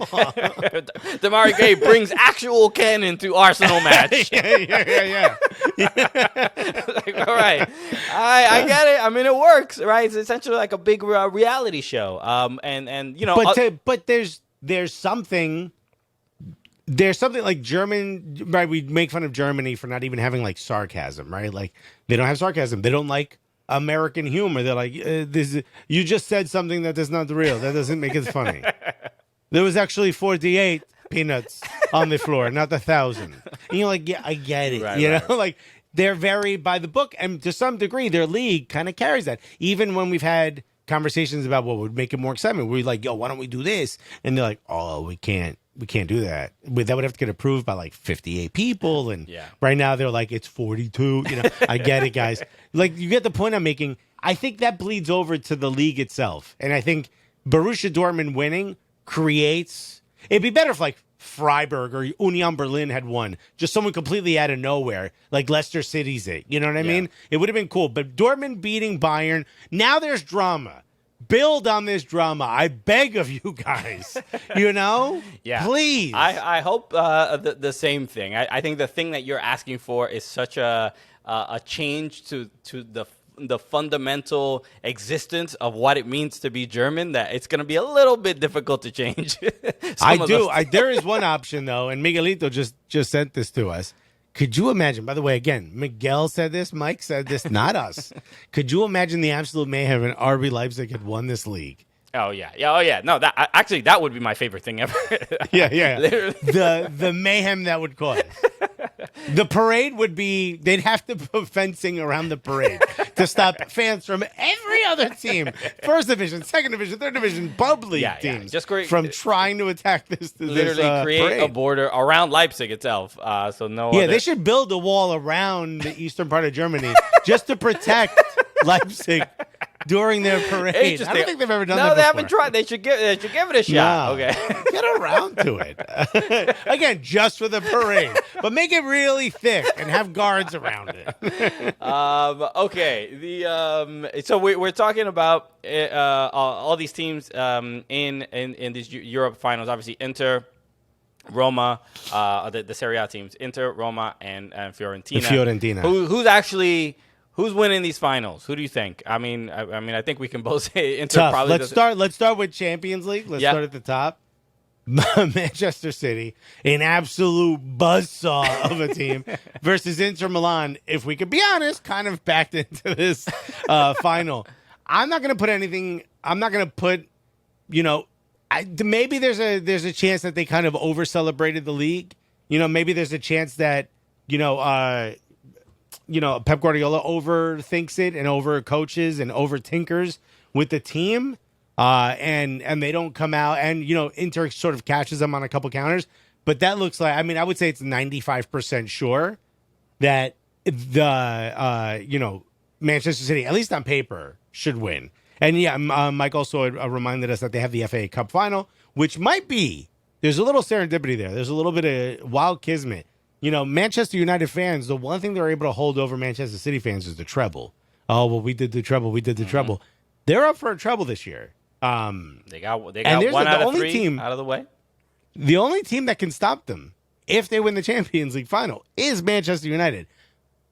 Damari Gray brings actual cannon to Arsenal match. yeah. Like, all right, I get it. I mean, it works, right? It's essentially like a big reality show. And you know, but there's something like German, right? We make fun of Germany for not even having like sarcasm, right? Like they don't have sarcasm. They don't like American humor. They're like, you just said something that is not real. That doesn't make it funny. There was actually 48 peanuts on the floor, not 1,000. And you're like, yeah, I get it. Right, you know, right. like they're very by the book, and to some degree, their league kind of carries that. Even when we've had conversations about what would make it more exciting, we're like, yo, why don't we do this? And they're like, oh, we can't do that. That would have to get approved by like 58 people. And right now they're like, it's 42. You know, I get it, guys. Like, you get the point I'm making. I think that bleeds over to the league itself. And I think Borussia Dortmund winning creates, it'd be better if like Freiburg or Union Berlin had won. Just someone completely out of nowhere, like Leicester City's it. You know what I mean? It would have been cool. But Dortmund beating Bayern, now there's drama. Build on this drama. I beg of you guys. You know? Please. I hope the same thing. I think the thing that you're asking for is such a change to the fundamental existence of what it means to be German that it's going to be a little bit difficult to change. There is one option, though, and Miguelito just sent this to us. Could you imagine, by the way, again, Miguel said this, Mike said this, not us. Could you imagine the absolute mayhem if RB Leipzig had won this league? Oh, yeah. No, that would be my favorite thing ever. Yeah. The mayhem that would cause. The parade would be, they'd have to put fencing around the parade to stop fans from every other team, first division, second division, third division, pub league teams, just great, from trying to attack this literally create parade. A border around Leipzig itself. So no. They should build a wall around the eastern part of Germany just to protect Leipzig during their parade. I don't think they've ever done that before. No, they haven't tried. They should give it a shot. No. Okay. Get around to it. Again, just for the parade. But make it really thick and have guards around it. Okay. So we're talking about all these teams in these Europe finals. Obviously, Inter, Roma, the Serie A teams, Inter, Roma, and Fiorentina. Who's winning these finals? Who do you think? I mean, I think we can both say Inter. Tough. Probably. Let's start with Champions League. Let's start at the top. Manchester City, an absolute buzzsaw of a team, versus Inter Milan. If we could be honest, kind of backed into this final. I'm not going to put anything. I'm not going to put. Maybe there's a chance that they kind of over celebrated the league. Maybe there's a chance that Pep Guardiola overthinks it and over coaches and over tinkers with the team. And they don't come out, and Inter sort of catches them on a couple counters. But that looks like, I would say it's 95% sure that Manchester City, at least on paper, should win. And Mike also reminded us that they have the FA Cup final, which might be, there's a little serendipity there. There's a little bit of wild kismet. Manchester United fans, the one thing they're able to hold over Manchester City fans is the treble. Oh, well, we did the treble. Treble. They're up for a treble this year. They got one out of three team out of the way. The only team that can stop them if they win the Champions League final is Manchester United.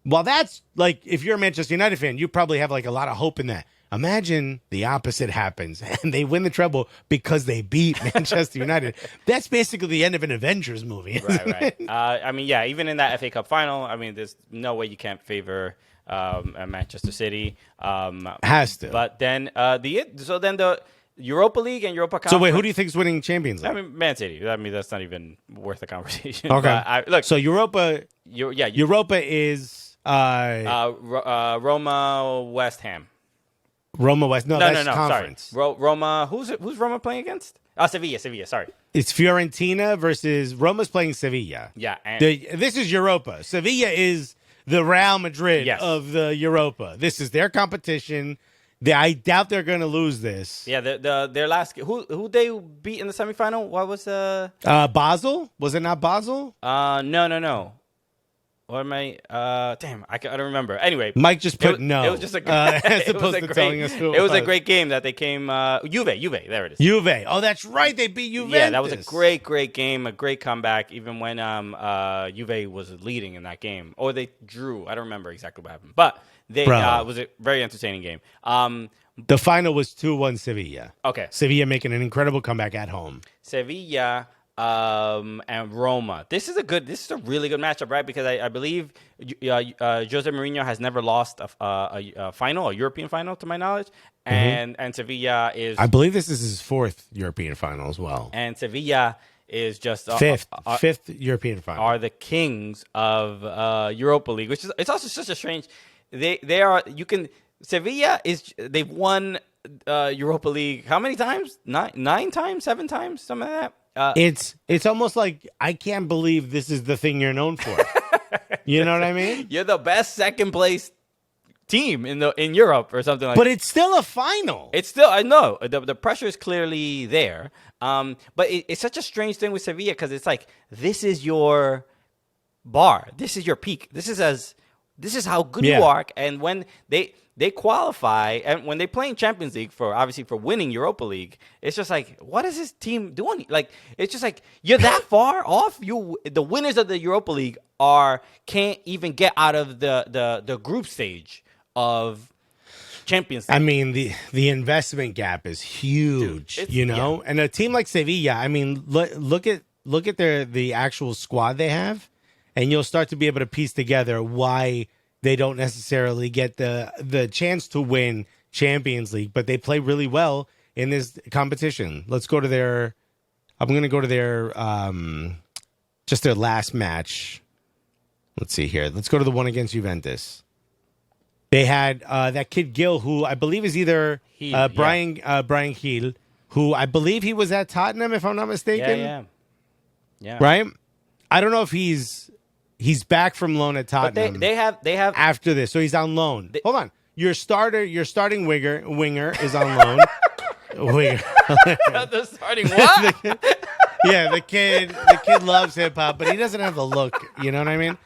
Well, that's like, if you're a Manchester United fan, you probably have like a lot of hope in that. Imagine the opposite happens and they win the treble because they beat Manchester United. That's basically the end of an Avengers movie. Right. Even in that FA Cup final, there's no way you can't favor Manchester City. Has to. But then the Europa League and Europa Conference. So wait, who do you think is winning Champions League? Man City. That's not even worth a conversation. Okay. Look. So Europa. Europa is Roma, West Ham. Roma West. No, that's conference. Sorry. Roma. Who's Roma playing against? Sevilla. Sorry. It's Fiorentina versus Roma's playing Sevilla. Yeah. This is Europa. Sevilla is the Real Madrid of the Europa. This is their competition. I doubt they're going to lose this. Yeah, their last who they beat in the semifinal? What was Basel? Was it not Basel? No. What am I? Damn, I don't remember. Anyway, Mike just put no. It was just a as opposed to telling us who it was a great game that they came. Juve. There it is. Juve. Oh, that's right. They beat Juventus. Yeah, that was a great game, a great comeback. Even when Juve was leading in that game, or they drew. I don't remember exactly what happened, but it was a very entertaining game. The final was 2-1 Sevilla. Okay, Sevilla making an incredible comeback at home. Sevilla. And Roma. This is a really good matchup, right? Because I believe Jose Mourinho has never lost a final, a European final, to my knowledge, and Sevilla is. I believe this is his fourth European final as well. And Sevilla is just fifth European final. Are the kings of Europa League, which is it's also such a strange. They are you can Sevilla is they've won Europa League how many times? Nine times, 7 times, something like that. It's almost like I can't believe this is the thing you're known for. You know what I mean? You're the best second place team in Europe or something like that. But it's still a final. It's still I know the pressure is clearly there. But it's such a strange thing with Sevilla because it's like this is your bar, this is your peak, this is how good you are, and when they qualify, and when they play in Champions League for winning Europa League, it's just like, what is this team doing? Like, it's just like you're that far off. The winners of the Europa League can't even get out of the group stage of Champions League. I mean, the investment gap is huge, dude, and a team like Sevilla. I mean, look at the actual squad they have, and you'll start to be able to piece together why they don't necessarily get the chance to win Champions League, but they play really well in this competition. I'm going to go to their just their last match. Let's see here. Let's go to the one against Juventus. They had that kid Gil, who I believe is either Brian Gil, who I believe he was at Tottenham, if I'm not mistaken. Yeah. Right? I don't know if he's back from loan at Tottenham. But they have after this, so he's on loan. Hold on, your starting winger is on loan. Winger. The starting what? The kid loves hip hop, but he doesn't have the look. You know what I mean?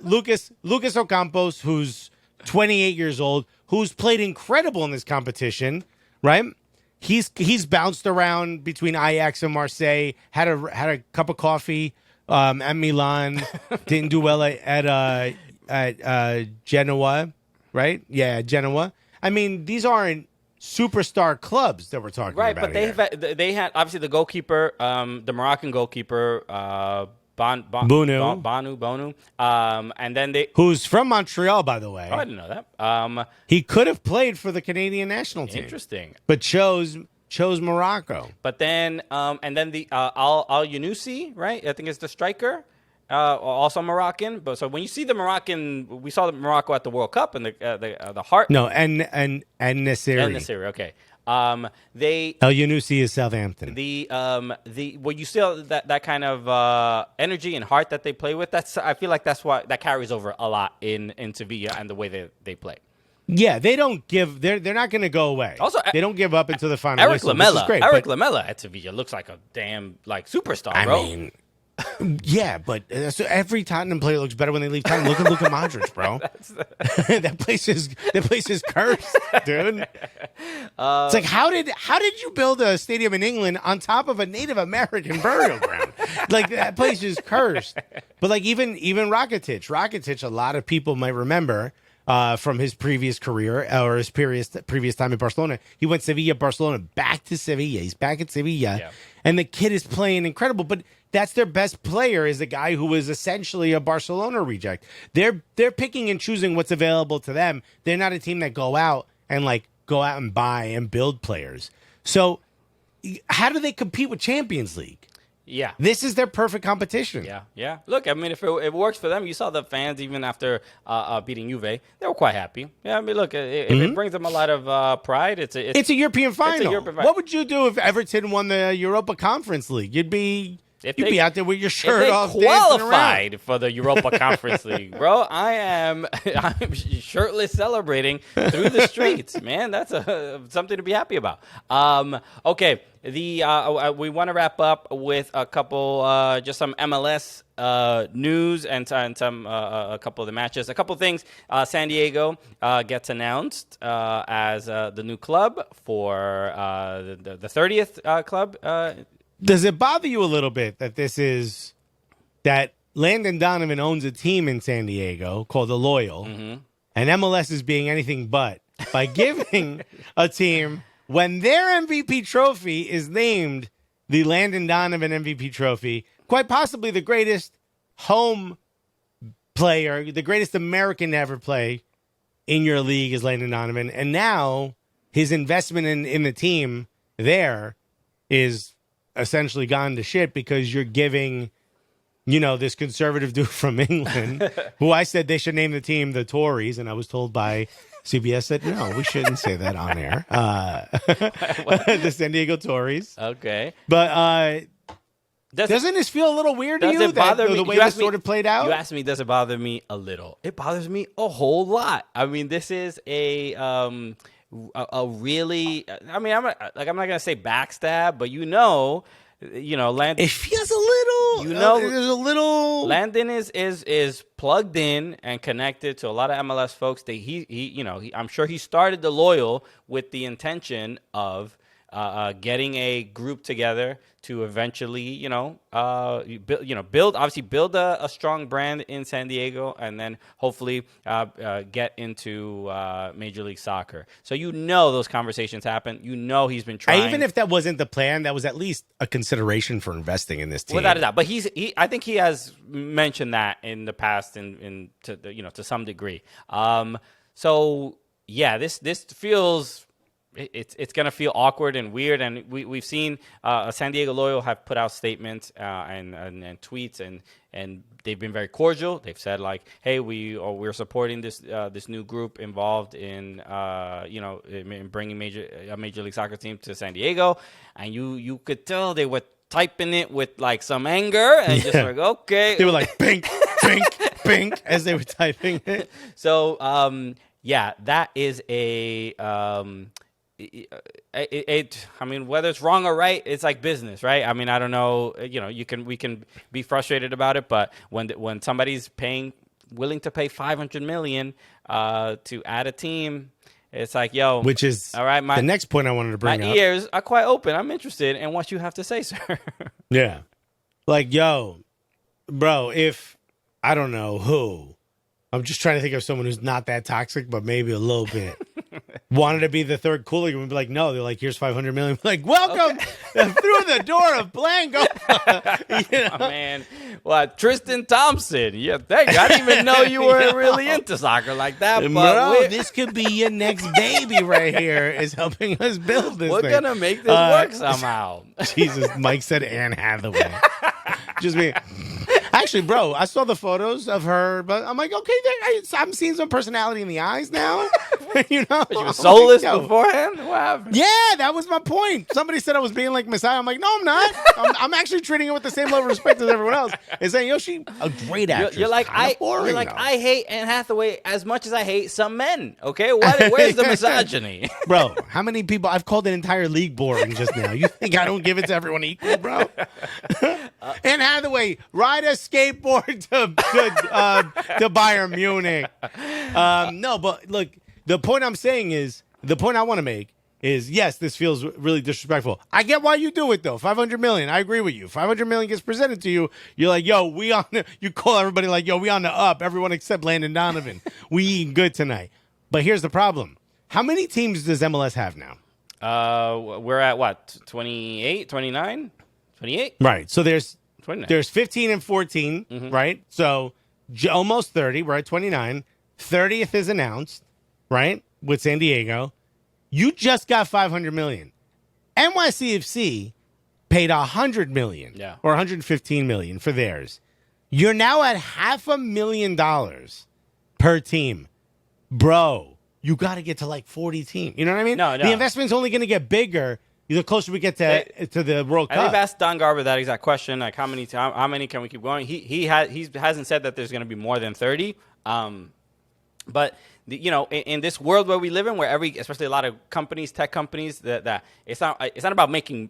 Lucas Ocampos, who's 28 years old, who's played incredible in this competition, right? He's bounced around between Ajax and Marseille. Had a cup of coffee. At Milan, didn't do well at Genoa, right? Yeah, Genoa. I mean, these aren't superstar clubs that we're talking about. Right, but they had obviously the goalkeeper, the Moroccan goalkeeper, Bonu, and then who's from Montreal, by the way. Oh, I didn't know that. He could have played for the Canadian national team. Interesting, but chose Morocco. But then, and then the Al Yunusi, right? I think it's the striker, also Moroccan. But so when you see the Moroccan, we saw the Morocco at the World Cup and the heart. No, and Nassiri. And Nassiri, okay. El Yunusi is Southampton. Well, you see that kind of energy and heart that they play with. I feel like that's why that carries over a lot in Sevilla and the way they play. Yeah, they don't give. They're not going to go away. Also, they don't give up until the final Eric whistle. Lamela, Great, Lamela at Sevilla looks like a damn superstar, bro. I mean, yeah, but every Tottenham player looks better when they leave Tottenham. Look at Luka Modric, bro. that place is cursed, dude. It's like how did you build a stadium in England on top of a Native American burial ground? Like that place is cursed. But like even Rakitic, a lot of people might remember. From his previous career or his previous time in Barcelona. He went Sevilla, Barcelona, back to Sevilla. He's back at Sevilla. And the kid is playing incredible. But that's their best player is a guy who was essentially a Barcelona reject. They're picking and choosing what's available to them. They're not a team that go out and buy and build players. So how do they compete with Champions League? Yeah. This is their perfect competition. Yeah. Look, I mean, if it works for them, you saw the fans even after beating Juve, they were quite happy. Yeah, I mean, look, it brings them a lot of pride. It's a European final. What would you do if Everton won the Europa Conference League? You'd be If You'd be out there with your if shirt they off, dancing around. qualified for the Europa Conference League, bro, I'm shirtless celebrating through the streets, man. That's something to be happy about. Okay, we want to wrap up with a couple, just some MLS news and some a couple of the matches. A couple of things. San Diego gets announced as the new club for the 30th club. Does it bother you a little bit that Landon Donovan owns a team in San Diego called the Loyal, and MLS is being anything but by giving a team when their MVP trophy is named the Landon Donovan MVP trophy, quite possibly the greatest home player, the greatest American to ever play in your league is Landon Donovan, and now his investment in the team there is essentially gone to shit because you're giving, this conservative dude from England, who I said they should name the team the Tories, and I was told by CBS that no, we shouldn't say that on air. The San Diego Tories. Okay. But doesn't this feel a little weird to you? The way this sort of played out? You asked me, does it bother me a little? It bothers me a whole lot. I mean, this is a really, I'm not gonna say backstab, but Landon. It feels a little. There's a little. Landon is plugged in and connected to a lot of MLS folks. I'm sure he started the Loyal with the intention of getting a group together to eventually, build a strong brand in San Diego, and then hopefully get into Major League Soccer. So those conversations happen. He's been trying. Even if that wasn't the plan, that was at least a consideration for investing in this team. Without a doubt, but I think he has mentioned that in the past, to some degree. So yeah, this feels. It's going to feel awkward and weird, and we've seen San Diego Loyal have put out statements and tweets, and they've been very cordial. They've said like, "Hey, we're supporting this new group involved in in bringing a Major League Soccer team to San Diego," and you could tell they were typing it with like some anger and just like, okay, they were like pink, pink, pink as they were typing it. So that is a. Whether it's wrong or right, it's like business, right? I mean, I don't know. We can be frustrated about it, but when somebody's willing to pay $500 million to add a team, it's like, which is all right. The next point I wanted to bring up. My ears are quite open. I'm interested in what you have to say, sir. Yeah, like bro. If I don't know who, I'm just trying to think of someone who's not that toxic, but maybe a little bit. Wanted to be the third Cooligan, would be like, no. They're like, here's $500 million. Like, welcome through the door of Blanco. Oh, man, what Tristan Thompson? I didn't even know you were really into soccer like that. Bro, this could be your next baby right here. Is helping us build this. We're gonna make this work somehow. Jesus, Mike said Anne Hathaway. Just me. Actually, bro, I saw the photos of her, but I'm like, okay, I'm seeing some personality in the eyes now. She was soulless beforehand? What happened? Yeah, that was my point. Somebody said I was being like Messiah. I'm like, no, I'm not. I'm actually treating her with the same level of respect as everyone else. And saying, she a great actress. You're like, I hate Anne Hathaway as much as I hate some men. Okay, where's the misogyny? Bro, how many people? I've called an entire league boring just now. You think I don't give it to everyone equal, bro? Anne Hathaway, ride a skateboard to Bayern Munich. No, but look, the point I want to make is, yes, this feels really disrespectful. I get why you do it, though. $500 million, I agree with you. $500 million gets presented to you. You're like, you call everybody like, we on the up. Everyone except Landon Donovan. We eating good tonight. But here's the problem. How many teams does MLS have now? We're at what, 28, 29, 28? Right. So there's 29. There's 15 and 14, right? So almost 30. We're at 29. 30th is announced, right, with San Diego. You just got $500 million. NYCFC paid $100 million or $115 million for theirs. You're now at $500,000 per team. Bro, you got to get to like 40 teams. You know what I mean? No. The investment's only going to get bigger the closer we get to the World And they've Cup. asked Don Garber that exact question, like how many can we keep going? He hasn't said that there's going to be more than 30. But in this world where we live in, where especially a lot of companies, tech companies, that it's not about making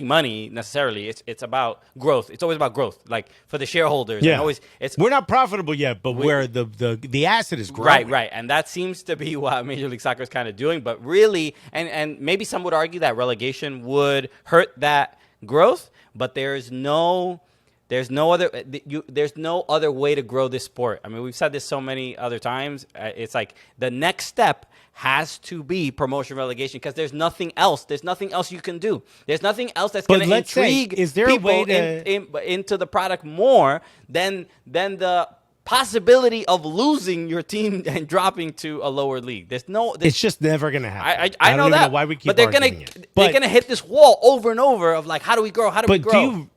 money necessarily. It's about growth. It's always about growth, like for the shareholders. Yeah, and always we're not profitable yet, but where the asset is growing. Right, and that seems to be what Major League Soccer is kind of doing. But really, and maybe some would argue that relegation would hurt that growth, but there's no other way to grow this sport. I mean, we've said this so many other times. It's like the next step has to be promotion relegation because there's nothing else. There's nothing else you can do. There's nothing else that's going to intrigue people into the product more than the possibility of losing your team and dropping to a lower league. It's just never going to happen. I know don't that. Even know why we keep but they're going to hit this wall over and over of like, how do we grow? How do we grow?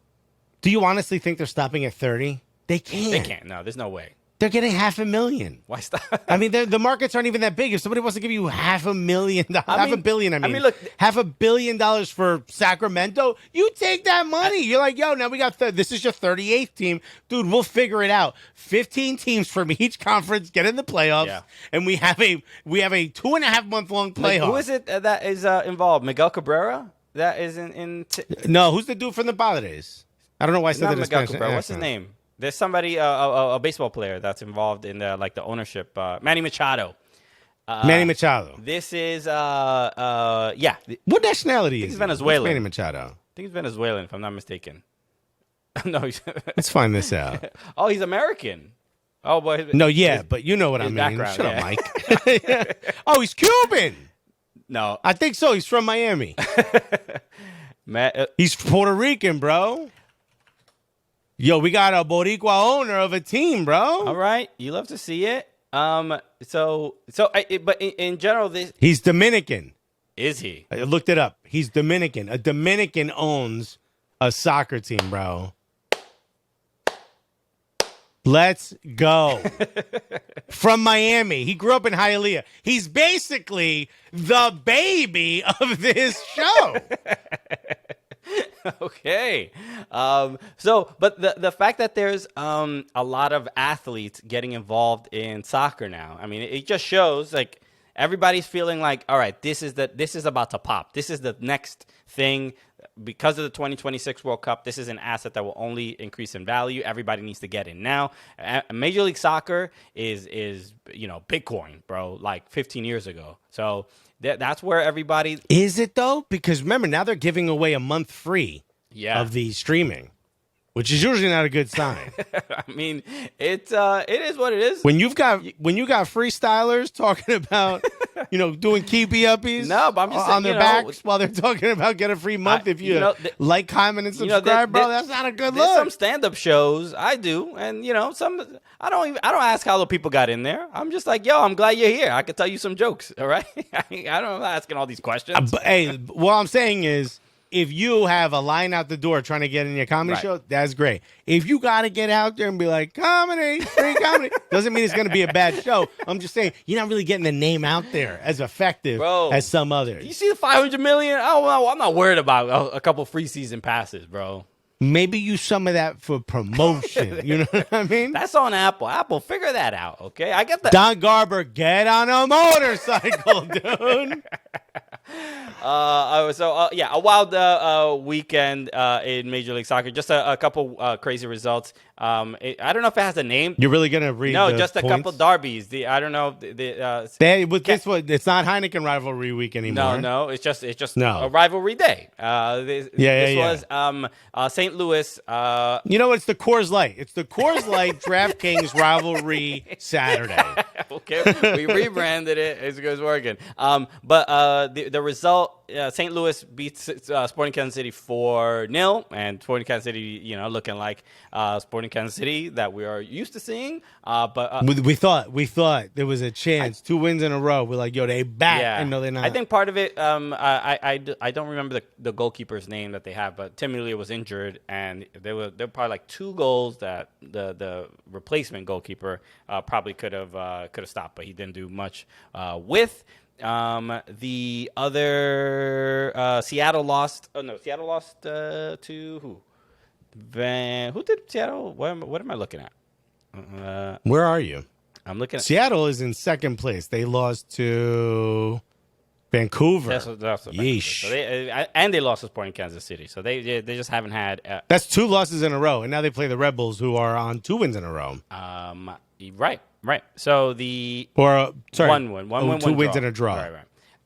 Do you honestly think they're stopping at 30? They can't. They can't. No, there's no way. They're getting $500,000. Why stop? I mean, the markets aren't even that big. If somebody wants to give you $500,000, look, $500 million for Sacramento, you take that money. You're like, yo, now we got this is your 38th team, dude. We'll figure it out. 15 teams from each conference get in the playoffs, and we have a 2.5 month long playoff. Who is it that is involved? Miguel Cabrera? That is No, who's the dude from the Padres? I don't know why I said that. Miguel Cabrera. What's his name? There's somebody, a baseball player that's involved in the ownership. Manny Machado. Manny Machado. This is, What nationality is he? He's Venezuelan. Manny Machado. I think he's Venezuelan, if I'm not mistaken. No, let's find this out. Oh, he's American. Oh boy. No, yeah, but you know what I mean. Shut up, Mike. Oh, he's Cuban. No, I think so. He's from Miami. He's Puerto Rican, bro. Yo, we got a Boricua owner of a team, bro. All right, you love to see it. But in general, he's Dominican. Is he? I looked it up. He's Dominican. A Dominican owns a soccer team, bro. Let's go. From Miami. He grew up in Hialeah. He's basically the baby of this show. Okay. But the fact that there's a lot of athletes getting involved in soccer now, I mean, it just shows like everybody's feeling like, all right, this is about to pop. This is the next thing. Because of the 2026 World Cup, this is an asset that will only increase in value. Everybody needs to get in now. Major League Soccer is Bitcoin, bro, like 15 years ago. So that's where everybody... Is it, though? Because remember, now they're giving away a month free of the streaming, which is usually not a good sign. I mean, it is what it is. When you got freestylers talking about, doing keepy uppies but I'm just on their backs while they're talking about get a free month if you like, comment, and subscribe, bro, that's not a good look. Some stand-up shows I do, and some I don't ask how the people got in there. I'm just like, yo, I'm glad you're here. I can tell you some jokes, all right? I'm not asking all these questions. But, hey, what I'm saying is, if you have a line out the door trying to get in your comedy show, that's great. If you got to get out there and be like, comedy, free comedy, doesn't mean it's going to be a bad show. I'm just saying, you're not really getting the name out there as effective as some others. You see the $500 million? I'm not worried about a couple free season passes, bro. Maybe use some of that for promotion. You know what I mean? That's on Apple. Apple, figure that out, okay? I get that. Don Garber, get on a motorcycle, dude. A wild weekend in Major League Soccer. Just a couple crazy results. I don't know if it has a name. You're really gonna read? No, the just a points? couple derbies. I don't know. It's not Heineken rivalry week anymore. No, it's just a rivalry day. This was St. Louis. It's the Coors Light. It's the Coors Light DraftKings rivalry Saturday. Okay, we rebranded it. It's working. But the result. St. Louis beats Sporting Kansas City 4-0, and Sporting Kansas City, looking like Sporting Kansas City that we are used to seeing. But we thought there was a chance. 2 wins in a row. We're like, yo, they back. Yeah. And no, they're not. I think part of it. I don't remember the goalkeeper's name that they have, but Tim Mueller was injured, and there were probably like 2 goals that the replacement goalkeeper probably could have stopped, but he didn't do much with. The other Seattle lost. Oh no, Seattle lost to who? Who did Seattle? What am I looking at? Where are you? I'm looking at Seattle is in second place. They lost to Vancouver. That's what Yeesh. so they lost to Sporting Kansas City. So they just haven't had. That's 2 losses in a row, and now they play the Red Bulls, who are on 2 wins in a row. Right. So the sorry, one win, 2 wins draw. and a draw.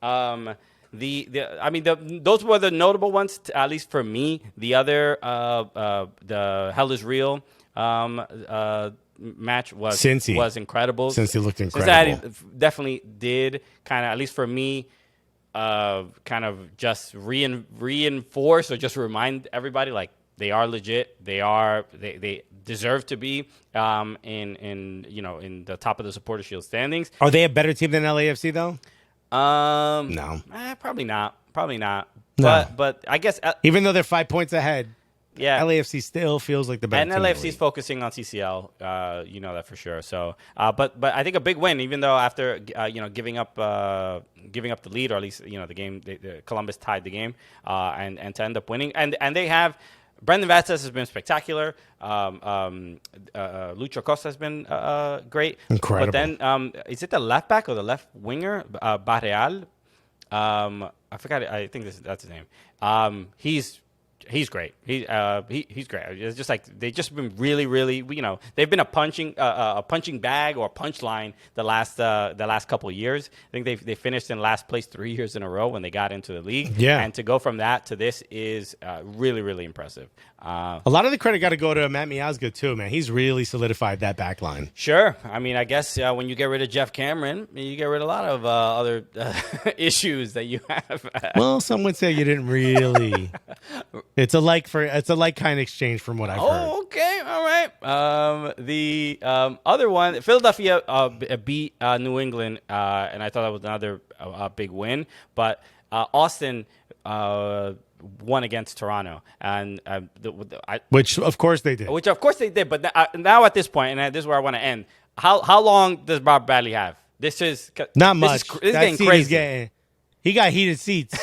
Right. Those were the notable ones, at least for me. The other, the Hell is Real match was incredible. Cincy looked incredible. Cincinnati definitely did kind of, at least for me, kind of just reinforce or just remind everybody like they are legit. They deserve to be in the top of the Supporter Shield standings. Are they a better team than LAFC though? No. Probably not. No. But I guess even though they're 5 points ahead, yeah, LAFC still feels like the better and team. LAFC is focusing on CCL. You know that for sure. So, but I think a big win, even though after giving up the lead, or at least the game, Columbus tied the game, and to end up winning, and they have. Brendan Vasquez has been spectacular. Lucho Costa has been great. Incredible. But then, is it the left back or the left winger, Barreal? I forgot. I think that's his name. He's great. He's great. It's just like they've just been really, really. They've been a punching bag or a punch line the last couple of years. I think they finished in last place 3 years in a row when they got into the league. Yeah. And to go from that to this is really, really impressive. A lot of the credit got to go to Matt Miazga too, man. He's really solidified that back line. Sure. I mean, I guess when you get rid of Jeff Cameron, you get rid of a lot of other issues that you have. Well, some would say you didn't really. It's a like kind exchange from what I've heard. Oh, okay, all right. The other one, Philadelphia beat New England, and I thought that was another big win. But Austin won against Toronto, and which of course they did. Which of course they did. But now at this point, and this is where I want to end. How long does Bob Bradley have? This is not much. This is getting crazy. He got heated seats.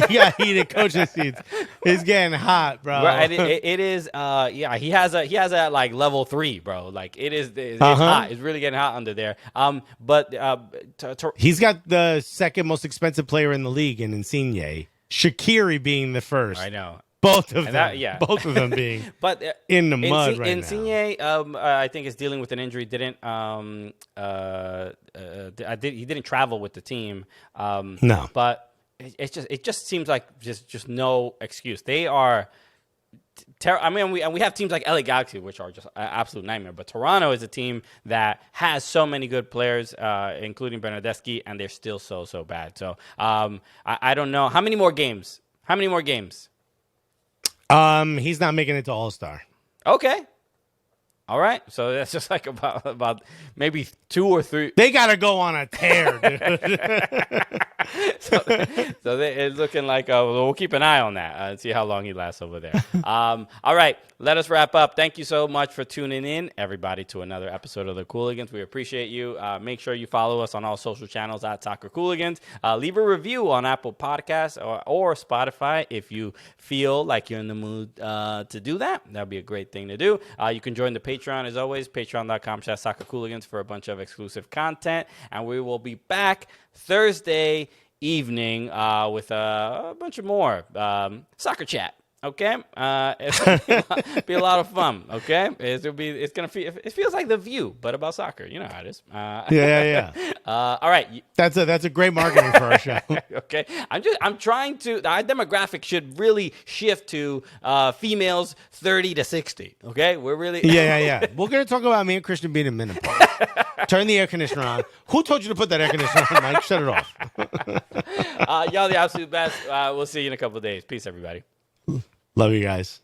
He got heated coaching seats. It's getting hot, bro. It is. He has a like level 3, bro. Like it's hot. It's really getting hot under there. He's got the second most expensive player in the league in Insigne. Shaqiri being the first. I know. Both of them. Both of them being in the mud right Insigne, now. I think is dealing with an injury. He didn't travel with the team. No. But it just seems like just no excuse. They are. We have teams like LA Galaxy, which are just an absolute nightmare. But Toronto is a team that has so many good players, including Bernardeschi, and they're still so bad. So I don't know. How many more games? He's not making it to All-Star. Okay. All right. So that's just like about maybe 2 or 3. They got to go on a tear, dude. So it's looking like we'll keep an eye on that and see how long he lasts over there. All right. Let us wrap up. Thank you so much for tuning in, everybody, to another episode of the Cooligans. We appreciate you. Make sure you follow us on all social channels at Soccer Cooligans. Leave a review on Apple Podcasts or Spotify if you feel like you're in the mood to do that. That'd be a great thing to do. You can join the Patreon, as always, patreon.com/soccercooligans for a bunch of exclusive content. And we will be back Thursday evening with a bunch of more soccer chat. Okay, it'll be a lot of fun. Okay, it feels like The View, but about soccer. You know how it is. Yeah. All right, that's a great marketing for our show. Okay, I'm trying to. Our demographic should really shift to females 30 to 60. Okay, we're really. Yeah. We're gonna talk about me and Christian being in menopause. Turn the air conditioner on. Who told you to put that air conditioner on, Mike? Shut it off. Y'all the absolute best. We'll see you in a couple of days. Peace, everybody. Love you guys.